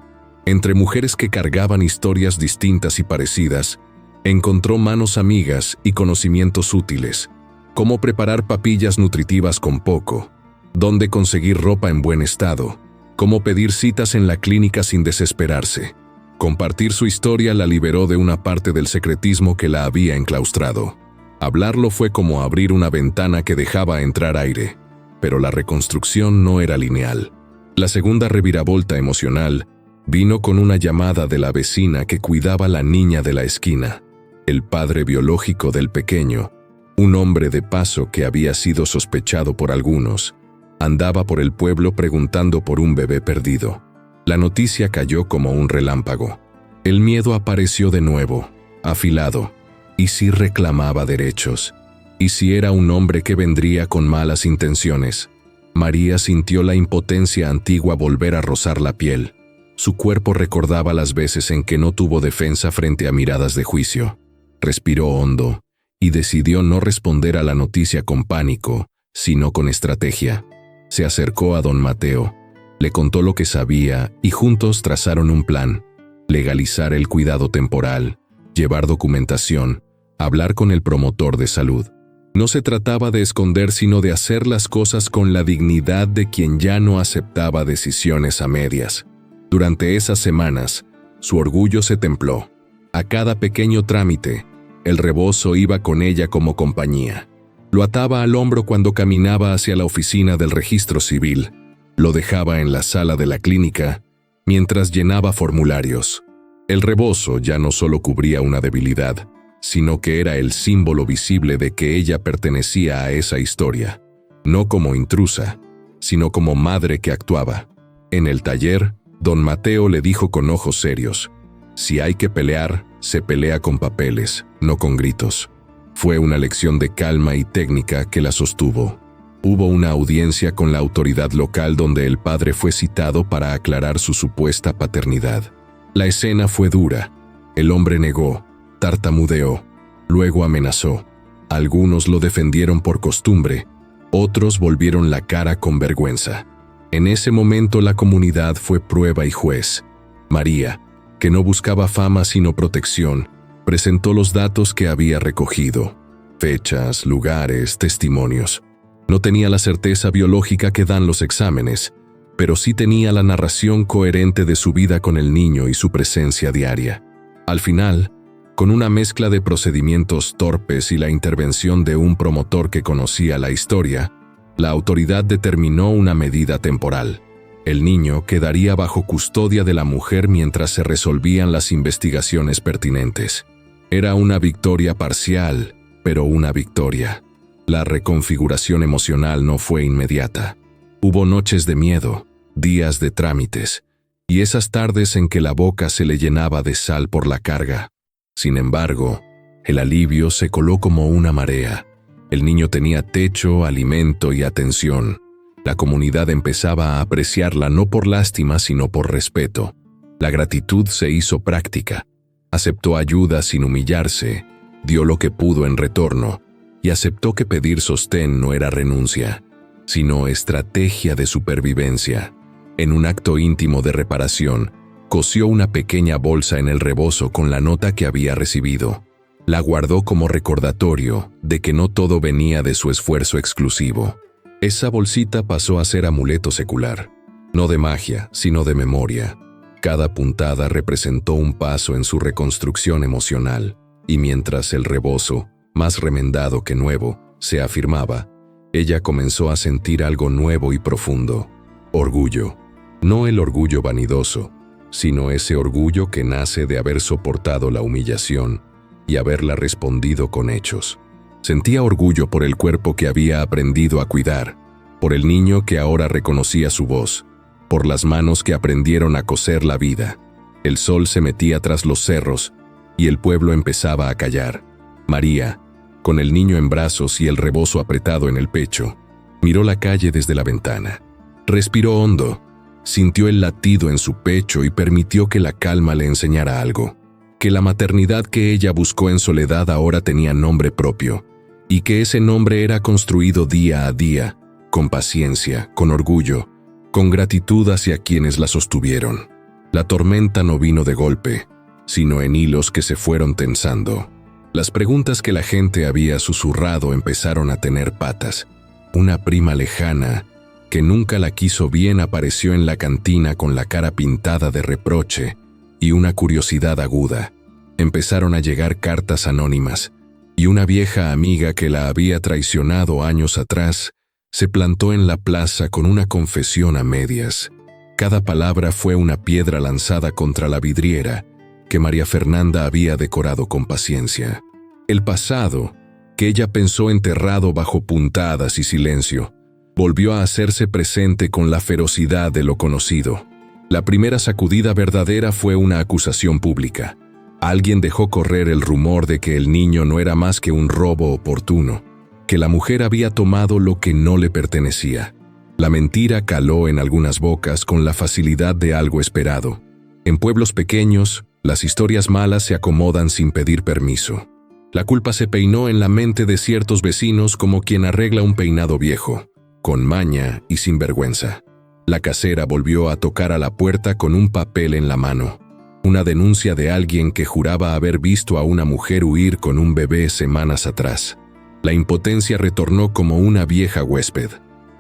entre mujeres que cargaban historias distintas y parecidas, encontró manos amigas y conocimientos útiles, cómo preparar papillas nutritivas con poco, dónde conseguir ropa en buen estado, cómo pedir citas en la clínica sin desesperarse, Compartir su historia la liberó de una parte del secretismo que la había enclaustrado. Hablarlo fue como abrir una ventana que dejaba entrar aire, pero la reconstrucción no era lineal. La segunda reviravolta emocional vino con una llamada de la vecina que cuidaba a la niña de la esquina, el padre biológico del pequeño, un hombre de paso que había sido sospechado por algunos. Andaba por el pueblo preguntando por un bebé perdido. La noticia cayó como un relámpago. El miedo apareció de nuevo, afilado. ¿Y si reclamaba derechos? ¿Y si era un hombre que vendría con malas intenciones? María sintió la impotencia antigua volver a rozar la piel. Su cuerpo recordaba las veces en que no tuvo defensa frente a miradas de juicio. Respiró hondo y decidió no responder a la noticia con pánico, sino con estrategia. Se acercó a don Mateo, le contó lo que sabía y juntos trazaron un plan: legalizar el cuidado temporal, llevar documentación, hablar con el promotor de salud. No se trataba de esconder, sino de hacer las cosas con la dignidad de quien ya no aceptaba decisiones a medias. Durante esas semanas, su orgullo se templó. A cada pequeño trámite, el rebozo iba con ella como compañía. Lo ataba al hombro cuando caminaba hacia la oficina del registro civil. Lo dejaba en la sala de la clínica mientras llenaba formularios. El rebozo ya no solo cubría una debilidad, sino que era el símbolo visible de que ella pertenecía a esa historia, no como intrusa, sino como madre que actuaba. En el taller, don Mateo le dijo con ojos serios: si hay que pelear, se pelea con papeles, no con gritos. Fue una lección de calma y técnica que la sostuvo. Hubo una audiencia con la autoridad local donde el padre fue citado para aclarar su supuesta paternidad. La escena fue dura. El hombre negó, tartamudeó, luego amenazó. Algunos lo defendieron por costumbre, otros volvieron la cara con vergüenza. En ese momento la comunidad fue prueba y juez. María, que no buscaba fama sino protección, presentó los datos que había recogido: fechas, lugares, testimonios. No tenía la certeza biológica que dan los exámenes, pero sí tenía la narración coherente de su vida con el niño y su presencia diaria. Al final, con una mezcla de procedimientos torpes y la intervención de un promotor que conocía la historia, la autoridad determinó una medida temporal. El niño quedaría bajo custodia de la mujer mientras se resolvían las investigaciones pertinentes. Era una victoria parcial, pero una victoria. La reconfiguración emocional no fue inmediata. Hubo noches de miedo, días de trámites, y esas tardes en que la boca se le llenaba de sal por la carga. Sin embargo, el alivio se coló como una marea. El niño tenía techo, alimento y atención. La comunidad empezaba a apreciarla no por lástima sino por respeto. La gratitud se hizo práctica. Aceptó ayuda sin humillarse, dio lo que pudo en retorno, y aceptó que pedir sostén no era renuncia, sino estrategia de supervivencia. En un acto íntimo de reparación, cosió una pequeña bolsa en el rebozo con la nota que había recibido. La guardó como recordatorio de que no todo venía de su esfuerzo exclusivo. Esa bolsita pasó a ser amuleto secular, no de magia, sino de memoria. Cada puntada representó un paso en su reconstrucción emocional, y mientras el rebozo, más remendado que nuevo, se afirmaba, ella comenzó a sentir algo nuevo y profundo: orgullo. No el orgullo vanidoso, sino ese orgullo que nace de haber soportado la humillación y haberla respondido con hechos. Sentía orgullo por el cuerpo que había aprendido a cuidar, por el niño que ahora reconocía su voz, por las manos que aprendieron a coser la vida. El sol se metía tras los cerros y el pueblo empezaba a callar. María, con el niño en brazos y el rebozo apretado en el pecho, miró la calle desde la ventana. Respiró hondo, sintió el latido en su pecho y permitió que la calma le enseñara algo: que la maternidad que ella buscó en soledad ahora tenía nombre propio, y que ese nombre era construido día a día, con paciencia, con orgullo, con gratitud hacia quienes la sostuvieron. La tormenta no vino de golpe, sino en hilos que se fueron tensando. Las preguntas que la gente había susurrado empezaron a tener patas. Una prima lejana, que nunca la quiso bien, apareció en la cantina con la cara pintada de reproche y una curiosidad aguda. Empezaron a llegar cartas anónimas, y una vieja amiga que la había traicionado años atrás se plantó en la plaza con una confesión a medias. Cada palabra fue una piedra lanzada contra la vidriera que María Fernanda había decorado con paciencia. El pasado, que ella pensó enterrado bajo puntadas y silencio, volvió a hacerse presente con la ferocidad de lo conocido. La primera sacudida verdadera fue una acusación pública. Alguien dejó correr el rumor de que el niño no era más que un robo oportuno, que la mujer había tomado lo que no le pertenecía. La mentira caló en algunas bocas con la facilidad de algo esperado. En pueblos pequeños, las historias malas se acomodan sin pedir permiso. La culpa se peinó en la mente de ciertos vecinos como quien arregla un peinado viejo, con maña y sin vergüenza. La casera volvió a tocar a la puerta con un papel en la mano. Una denuncia de alguien que juraba haber visto a una mujer huir con un bebé semanas atrás. La impotencia retornó como una vieja huésped,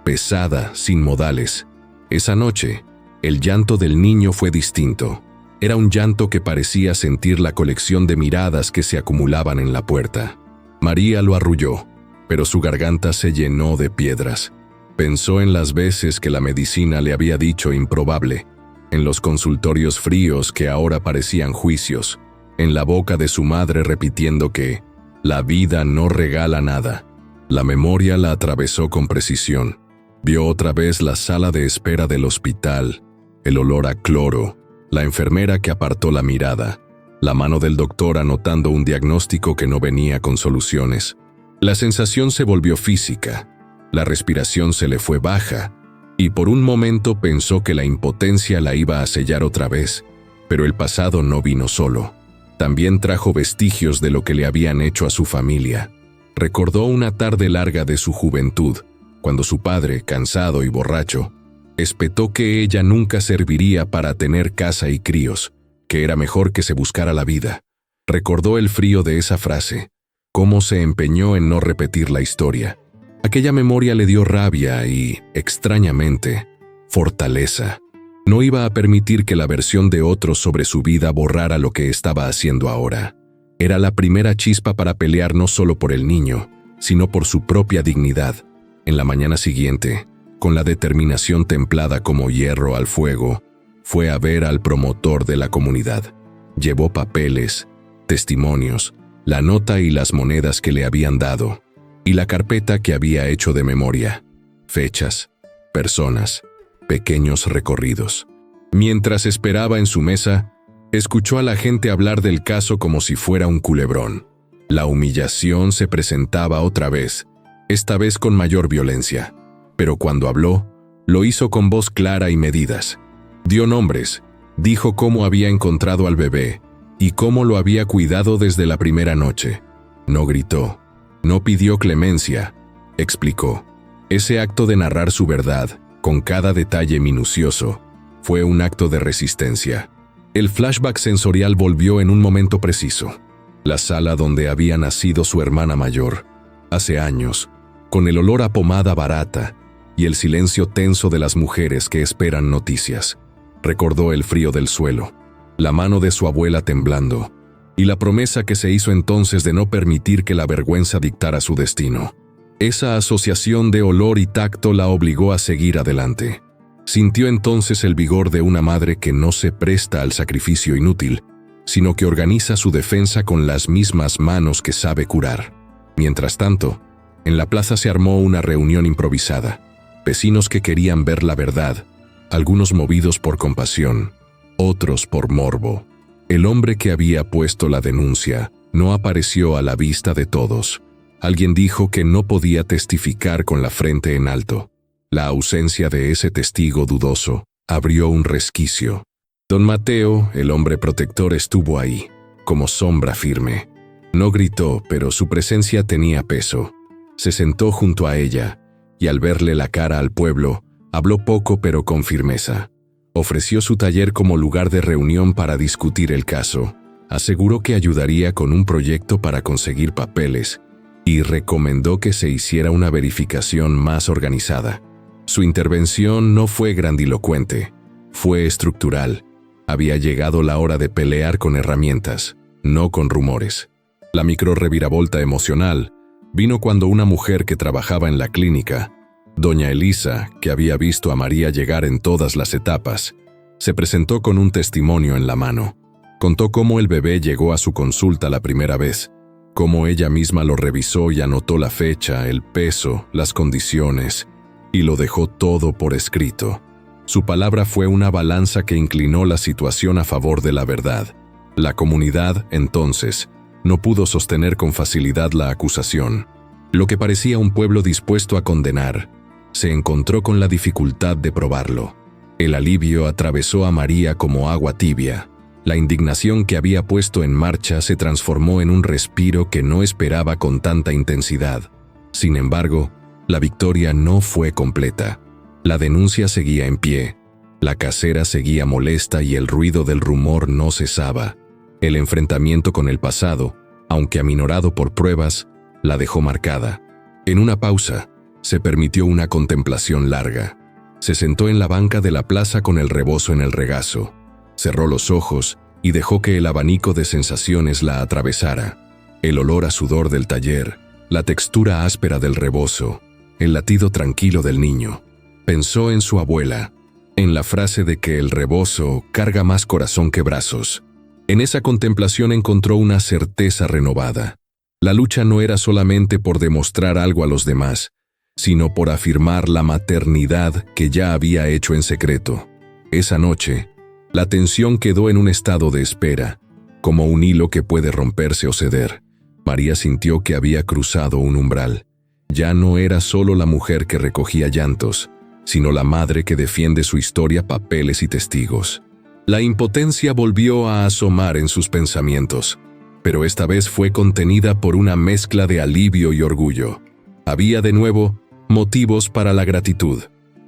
pesada, sin modales. Esa noche, el llanto del niño fue distinto. Era un llanto que parecía sentir la colección de miradas que se acumulaban en la puerta. María lo arrulló, pero su garganta se llenó de piedras. Pensó en las veces que la medicina le había dicho improbable, en los consultorios fríos que ahora parecían juicios, en la boca de su madre repitiendo que la vida no regala nada. La memoria la atravesó con precisión. Vio otra vez la sala de espera del hospital, el olor a cloro, la enfermera que apartó la mirada, la mano del doctor anotando un diagnóstico que no venía con soluciones. La sensación se volvió física, la respiración se le fue baja, y por un momento pensó que la impotencia la iba a sellar otra vez, pero el pasado no vino solo. También trajo vestigios de lo que le habían hecho a su familia. Recordó una tarde larga de su juventud, cuando su padre, cansado y borracho, espetó que ella nunca serviría para tener casa y críos, que era mejor que se buscara la vida. Recordó el frío de esa frase, cómo se empeñó en no repetir la historia. Aquella memoria le dio rabia y, extrañamente, fortaleza. No iba a permitir que la versión de otros sobre su vida borrara lo que estaba haciendo ahora. Era la primera chispa para pelear no solo por el niño, sino por su propia dignidad. En la mañana siguiente, con la determinación templada como hierro al fuego, fue a ver al promotor de la comunidad. Llevó papeles, testimonios, la nota y las monedas que le habían dado, y la carpeta que había hecho de memoria, fechas, personas, pequeños recorridos. Mientras esperaba en su mesa, escuchó a la gente hablar del caso como si fuera un culebrón. La humillación se presentaba otra vez, esta vez con mayor violencia, pero cuando habló, lo hizo con voz clara y medidas. Dio nombres, dijo cómo había encontrado al bebé y cómo lo había cuidado desde la primera noche. No gritó. No pidió clemencia, explicó. Ese acto de narrar su verdad, con cada detalle minucioso, fue un acto de resistencia. El flashback sensorial volvió en un momento preciso. La sala donde había nacido su hermana mayor, hace años, con el olor a pomada barata y el silencio tenso de las mujeres que esperan noticias. Recordó el frío del suelo, la mano de su abuela temblando, y la promesa que se hizo entonces de no permitir que la vergüenza dictara su destino. Esa asociación de olor y tacto la obligó a seguir adelante. Sintió entonces el vigor de una madre que no se presta al sacrificio inútil, sino que organiza su defensa con las mismas manos que sabe curar. Mientras tanto, en la plaza se armó una reunión improvisada. Vecinos que querían ver la verdad, algunos movidos por compasión, otros por morbo. El hombre que había puesto la denuncia no apareció a la vista de todos. Alguien dijo que no podía testificar con la frente en alto. La ausencia de ese testigo dudoso abrió un resquicio. Don Mateo, el hombre protector, estuvo ahí, como sombra firme. No gritó, pero su presencia tenía peso. Se sentó junto a ella, y al verle la cara al pueblo, habló poco pero con firmeza. Ofreció su taller como lugar de reunión para discutir el caso. Aseguró que ayudaría con un proyecto para conseguir papeles y recomendó que se hiciera una verificación más organizada. Su intervención no fue grandilocuente, fue estructural. Había llegado la hora de pelear con herramientas, no con rumores. La micro-reviravolta emocional vino cuando una mujer que trabajaba en la clínica, doña Elisa, que había visto a María llegar en todas las etapas, se presentó con un testimonio en la mano. Contó cómo el bebé llegó a su consulta la primera vez, cómo ella misma lo revisó y anotó la fecha, el peso, las condiciones, y lo dejó todo por escrito. Su palabra fue una balanza que inclinó la situación a favor de la verdad. La comunidad, entonces, no pudo sostener con facilidad la acusación. Lo que parecía un pueblo dispuesto a condenar, se encontró con la dificultad de probarlo. El alivio atravesó a María como agua tibia. La indignación que había puesto en marcha se transformó en un respiro que no esperaba con tanta intensidad. Sin embargo, la victoria no fue completa. La denuncia seguía en pie. La casera seguía molesta y el ruido del rumor no cesaba. El enfrentamiento con el pasado, aunque aminorado por pruebas, la dejó marcada. En una pausa, se permitió una contemplación larga. Se sentó en la banca de la plaza con el rebozo en el regazo. Cerró los ojos y dejó que el abanico de sensaciones la atravesara. El olor a sudor del taller, la textura áspera del rebozo, el latido tranquilo del niño. Pensó en su abuela, en la frase de que el rebozo carga más corazón que brazos. En esa contemplación encontró una certeza renovada. La lucha no era solamente por demostrar algo a los demás, sino por afirmar la maternidad que ya había hecho en secreto. Esa noche, la tensión quedó en un estado de espera, como un hilo que puede romperse o ceder. María sintió que había cruzado un umbral. Ya no era solo la mujer que recogía llantos, sino la madre que defiende su historia, papeles y testigos. La impotencia volvió a asomar en sus pensamientos, pero esta vez fue contenida por una mezcla de alivio y orgullo. Había de nuevo motivos para la gratitud.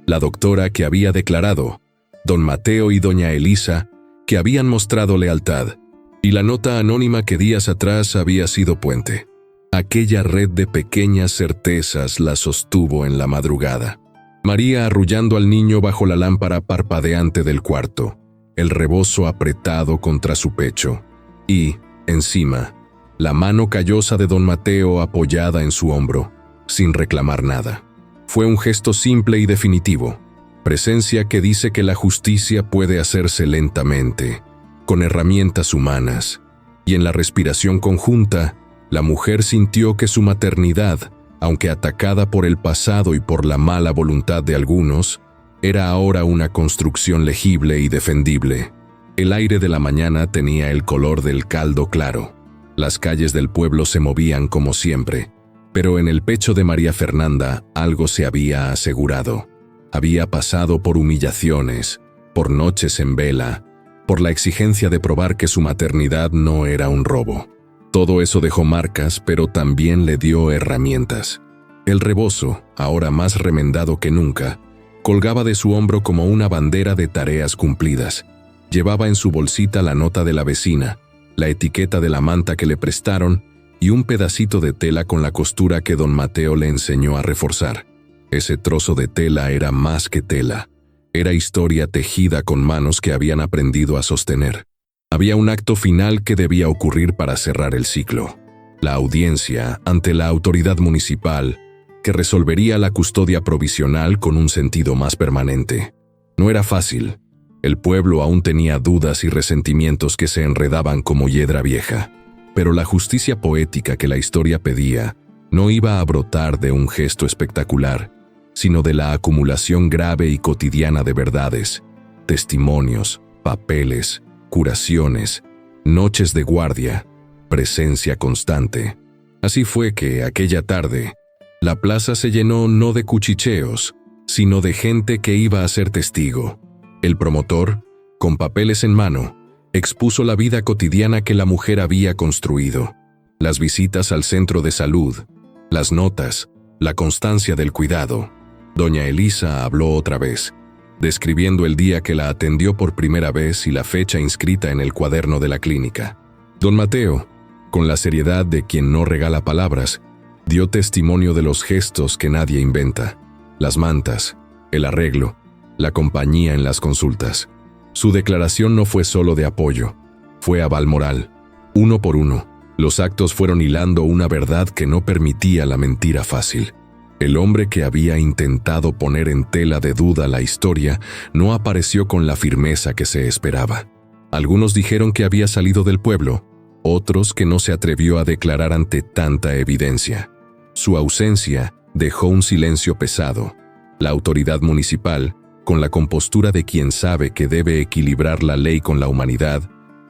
La doctora que había declarado, don Mateo y doña Elisa, que habían mostrado lealtad, y la nota anónima que días atrás había sido puente. Aquella red de pequeñas certezas la sostuvo en la madrugada. María arrullando al niño bajo la lámpara parpadeante del cuarto, el rebozo apretado contra su pecho, y, encima, la mano callosa de don Mateo apoyada en su hombro, sin reclamar nada. Fue un gesto simple y definitivo, presencia que dice que la justicia puede hacerse lentamente, con herramientas humanas, y en la respiración conjunta, la mujer sintió que su maternidad, aunque atacada por el pasado y por la mala voluntad de algunos, era ahora una construcción legible y defendible. El aire de la mañana tenía el color del caldo claro. Las calles del pueblo se movían como siempre, pero en el pecho de María Fernanda algo se había asegurado. Había pasado por humillaciones, por noches en vela, por la exigencia de probar que su maternidad no era un robo. Todo eso dejó marcas, pero también le dio herramientas. El rebozo, ahora más remendado que nunca, colgaba de su hombro como una bandera de tareas cumplidas. Llevaba en su bolsita la nota de la vecina, la etiqueta de la manta que le prestaron y un pedacito de tela con la costura que don Mateo le enseñó a reforzar. Ese trozo de tela era más que tela. Era historia tejida con manos que habían aprendido a sostener. Había un acto final que debía ocurrir para cerrar el ciclo. La audiencia ante la autoridad municipal, que resolvería la custodia provisional con un sentido más permanente. No era fácil. El pueblo aún tenía dudas y resentimientos que se enredaban como hiedra vieja. Pero la justicia poética que la historia pedía no iba a brotar de un gesto espectacular, sino de la acumulación grave y cotidiana de verdades, testimonios, papeles, curaciones, noches de guardia, presencia constante. Así fue que, aquella tarde, la plaza se llenó no de cuchicheos, sino de gente que iba a ser testigo. El promotor, con papeles en mano, expuso la vida cotidiana que la mujer había construido, las visitas al centro de salud, las notas, la constancia del cuidado. Doña Elisa habló otra vez, describiendo el día que la atendió por primera vez y la fecha inscrita en el cuaderno de la clínica. Don Mateo, con la seriedad de quien no regala palabras, dio testimonio de los gestos que nadie inventa, las mantas, el arreglo, la compañía en las consultas. Su declaración no fue solo de apoyo, fue aval moral. Uno por uno, los actos fueron hilando una verdad que no permitía la mentira fácil. El hombre que había intentado poner en tela de duda la historia no apareció con la firmeza que se esperaba. Algunos dijeron que había salido del pueblo, otros que no se atrevió a declarar ante tanta evidencia. Su ausencia dejó un silencio pesado. La autoridad municipal, con la compostura de quien sabe que debe equilibrar la ley con la humanidad,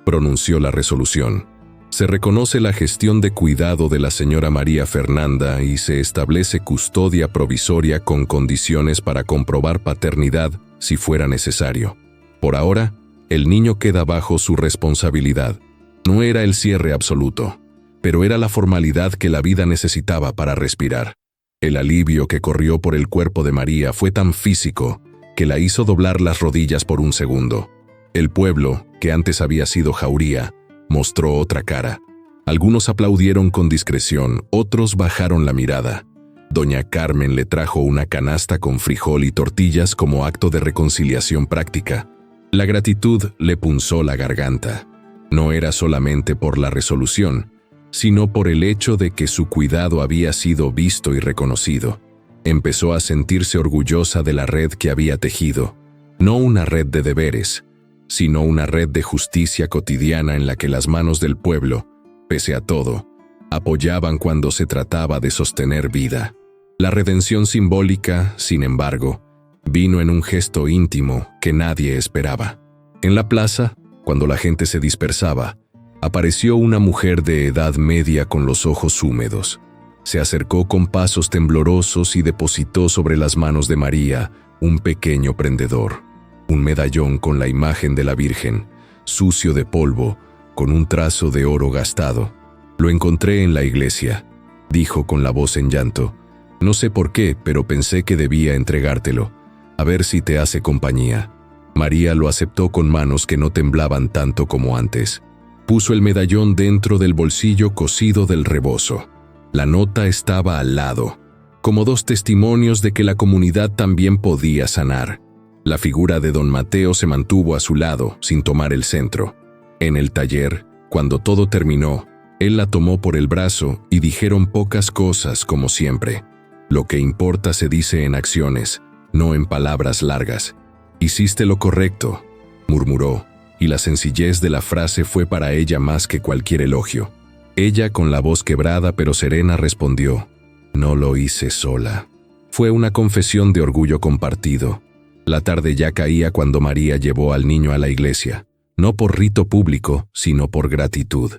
pronunció la resolución. Se reconoce la gestión de cuidado de la señora María Fernanda y se establece custodia provisoria con condiciones para comprobar paternidad si fuera necesario. Por ahora, el niño queda bajo su responsabilidad. No era el cierre absoluto, pero era la formalidad que la vida necesitaba para respirar. El alivio que corrió por el cuerpo de María fue tan físico que la hizo doblar las rodillas por un segundo. El pueblo, que antes había sido jauría, mostró otra cara. Algunos aplaudieron con discreción, otros bajaron la mirada. Doña Carmen le trajo una canasta con frijol y tortillas como acto de reconciliación práctica. La gratitud le punzó la garganta. No era solamente por la resolución, sino por el hecho de que su cuidado había sido visto y reconocido. Empezó a sentirse orgullosa de la red que había tejido, no una red de deberes, sino una red de justicia cotidiana en la que las manos del pueblo, pese a todo, apoyaban cuando se trataba de sostener vida. La redención simbólica, sin embargo, vino en un gesto íntimo que nadie esperaba. En la plaza, cuando la gente se dispersaba, apareció una mujer de edad media con los ojos húmedos. Se acercó con pasos temblorosos y depositó sobre las manos de María un pequeño prendedor, un medallón con la imagen de la Virgen, sucio de polvo, con un trazo de oro gastado. «Lo encontré en la iglesia», dijo con la voz en llanto. «No sé por qué, pero pensé que debía entregártelo, a ver si te hace compañía». María lo aceptó con manos que no temblaban tanto como antes. Puso el medallón dentro del bolsillo cosido del rebozo. La nota estaba al lado, como dos testimonios de que la comunidad también podía sanar. La figura de don Mateo se mantuvo a su lado, sin tomar el centro. En el taller, cuando todo terminó, él la tomó por el brazo y dijeron pocas cosas como siempre. Lo que importa se dice en acciones, no en palabras largas. «Hiciste lo correcto», murmuró, y la sencillez de la frase fue para ella más que cualquier elogio. Ella, con la voz quebrada pero serena, respondió: «No lo hice sola». Fue una confesión de orgullo compartido. La tarde ya caía cuando María llevó al niño a la iglesia, no por rito público, sino por gratitud.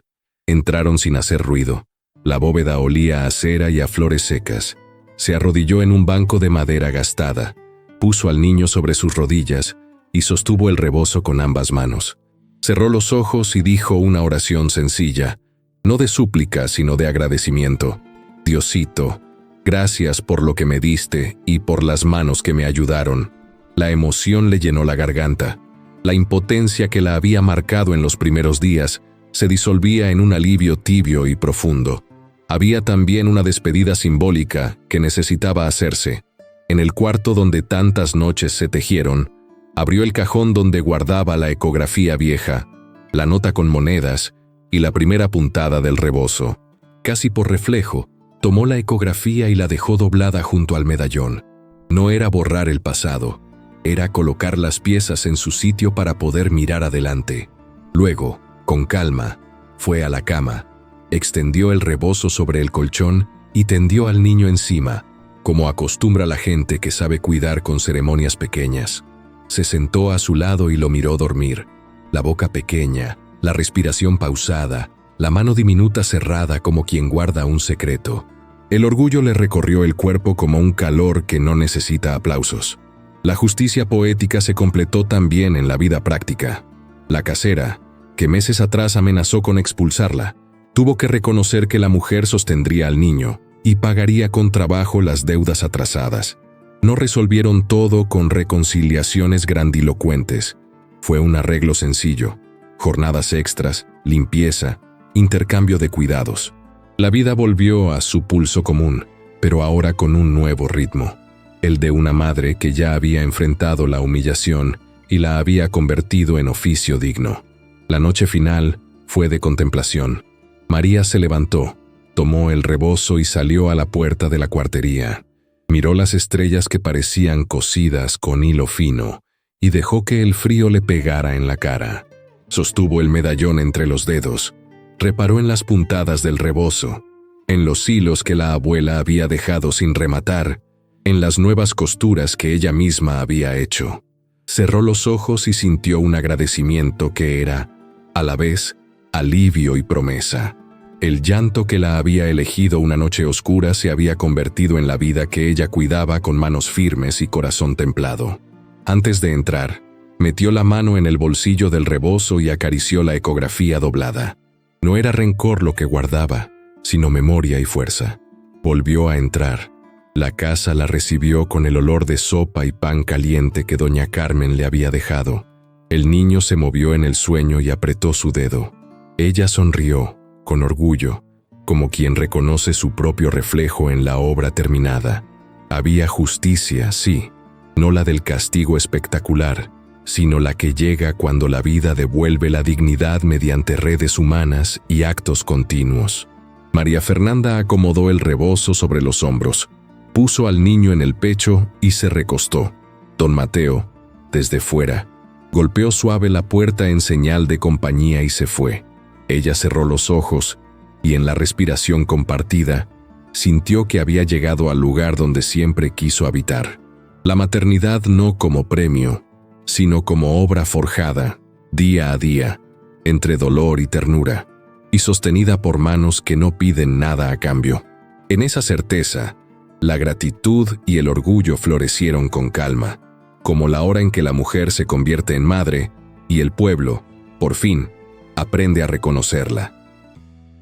Entraron sin hacer ruido. La bóveda olía a cera y a flores secas. Se arrodilló en un banco de madera gastada, puso al niño sobre sus rodillas y sostuvo el rebozo con ambas manos. Cerró los ojos y dijo una oración sencilla, no de súplica, sino de agradecimiento. «Diosito, gracias por lo que me diste y por las manos que me ayudaron». La emoción le llenó la garganta. La impotencia que la había marcado en los primeros días se disolvía en un alivio tibio y profundo. Había también una despedida simbólica que necesitaba hacerse. En el cuarto donde tantas noches se tejieron, abrió el cajón donde guardaba la ecografía vieja, la nota con monedas y la primera puntada del rebozo. Casi por reflejo, tomó la ecografía y la dejó doblada junto al medallón. No era borrar el pasado, era colocar las piezas en su sitio para poder mirar adelante. Luego, con calma, fue a la cama, extendió el rebozo sobre el colchón y tendió al niño encima, como acostumbra la gente que sabe cuidar con ceremonias pequeñas. Se sentó a su lado y lo miró dormir. La boca pequeña, la respiración pausada, la mano diminuta cerrada como quien guarda un secreto. El orgullo le recorrió el cuerpo como un calor que no necesita aplausos. La justicia poética se completó también en la vida práctica. La casera, que meses atrás amenazó con expulsarla, tuvo que reconocer que la mujer sostendría al niño y pagaría con trabajo las deudas atrasadas. No resolvieron todo con reconciliaciones grandilocuentes. Fue un arreglo sencillo: jornadas extras, limpieza, intercambio de cuidados. La vida volvió a su pulso común, pero ahora con un nuevo ritmo, el de una madre que ya había enfrentado la humillación y la había convertido en oficio digno. La noche final fue de contemplación. María se levantó, tomó el rebozo y salió a la puerta de la cuartería. Miró las estrellas que parecían cosidas con hilo fino y dejó que el frío le pegara en la cara. Sostuvo el medallón entre los dedos, reparó en las puntadas del rebozo, en los hilos que la abuela había dejado sin rematar, en las nuevas costuras que ella misma había hecho. Cerró los ojos y sintió un agradecimiento que era, a la vez, alivio y promesa. El llanto que la había elegido una noche oscura se había convertido en la vida que ella cuidaba con manos firmes y corazón templado. Antes de entrar, metió la mano en el bolsillo del rebozo y acarició la ecografía doblada. No era rencor lo que guardaba, sino memoria y fuerza. Volvió a entrar. La casa la recibió con el olor de sopa y pan caliente que doña Carmen le había dejado. El niño se movió en el sueño y apretó su dedo. Ella sonrió, con orgullo, como quien reconoce su propio reflejo en la obra terminada. Había justicia, sí, no la del castigo espectacular, sino la que llega cuando la vida devuelve la dignidad mediante redes humanas y actos continuos. María Fernanda acomodó el rebozo sobre los hombros, puso al niño en el pecho y se recostó. Don Mateo, desde fuera, golpeó suave la puerta en señal de compañía y se fue. Ella cerró los ojos y en la respiración compartida, sintió que había llegado al lugar donde siempre quiso habitar. La maternidad no como premio, sino como obra forjada, día a día, entre dolor y ternura, y sostenida por manos que no piden nada a cambio. En esa certeza, la gratitud y el orgullo florecieron con calma, como la hora en que la mujer se convierte en madre y el pueblo, por fin, aprende a reconocerla.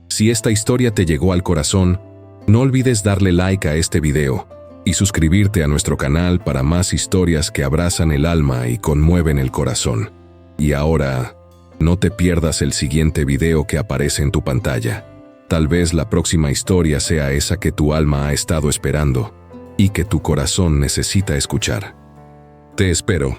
Si esta historia te llegó al corazón, no olvides darle like a este video y suscribirte a nuestro canal para más historias que abrazan el alma y conmueven el corazón. Y ahora, no te pierdas el siguiente video que aparece en tu pantalla. Tal vez la próxima historia sea esa que tu alma ha estado esperando y que tu corazón necesita escuchar. Te espero.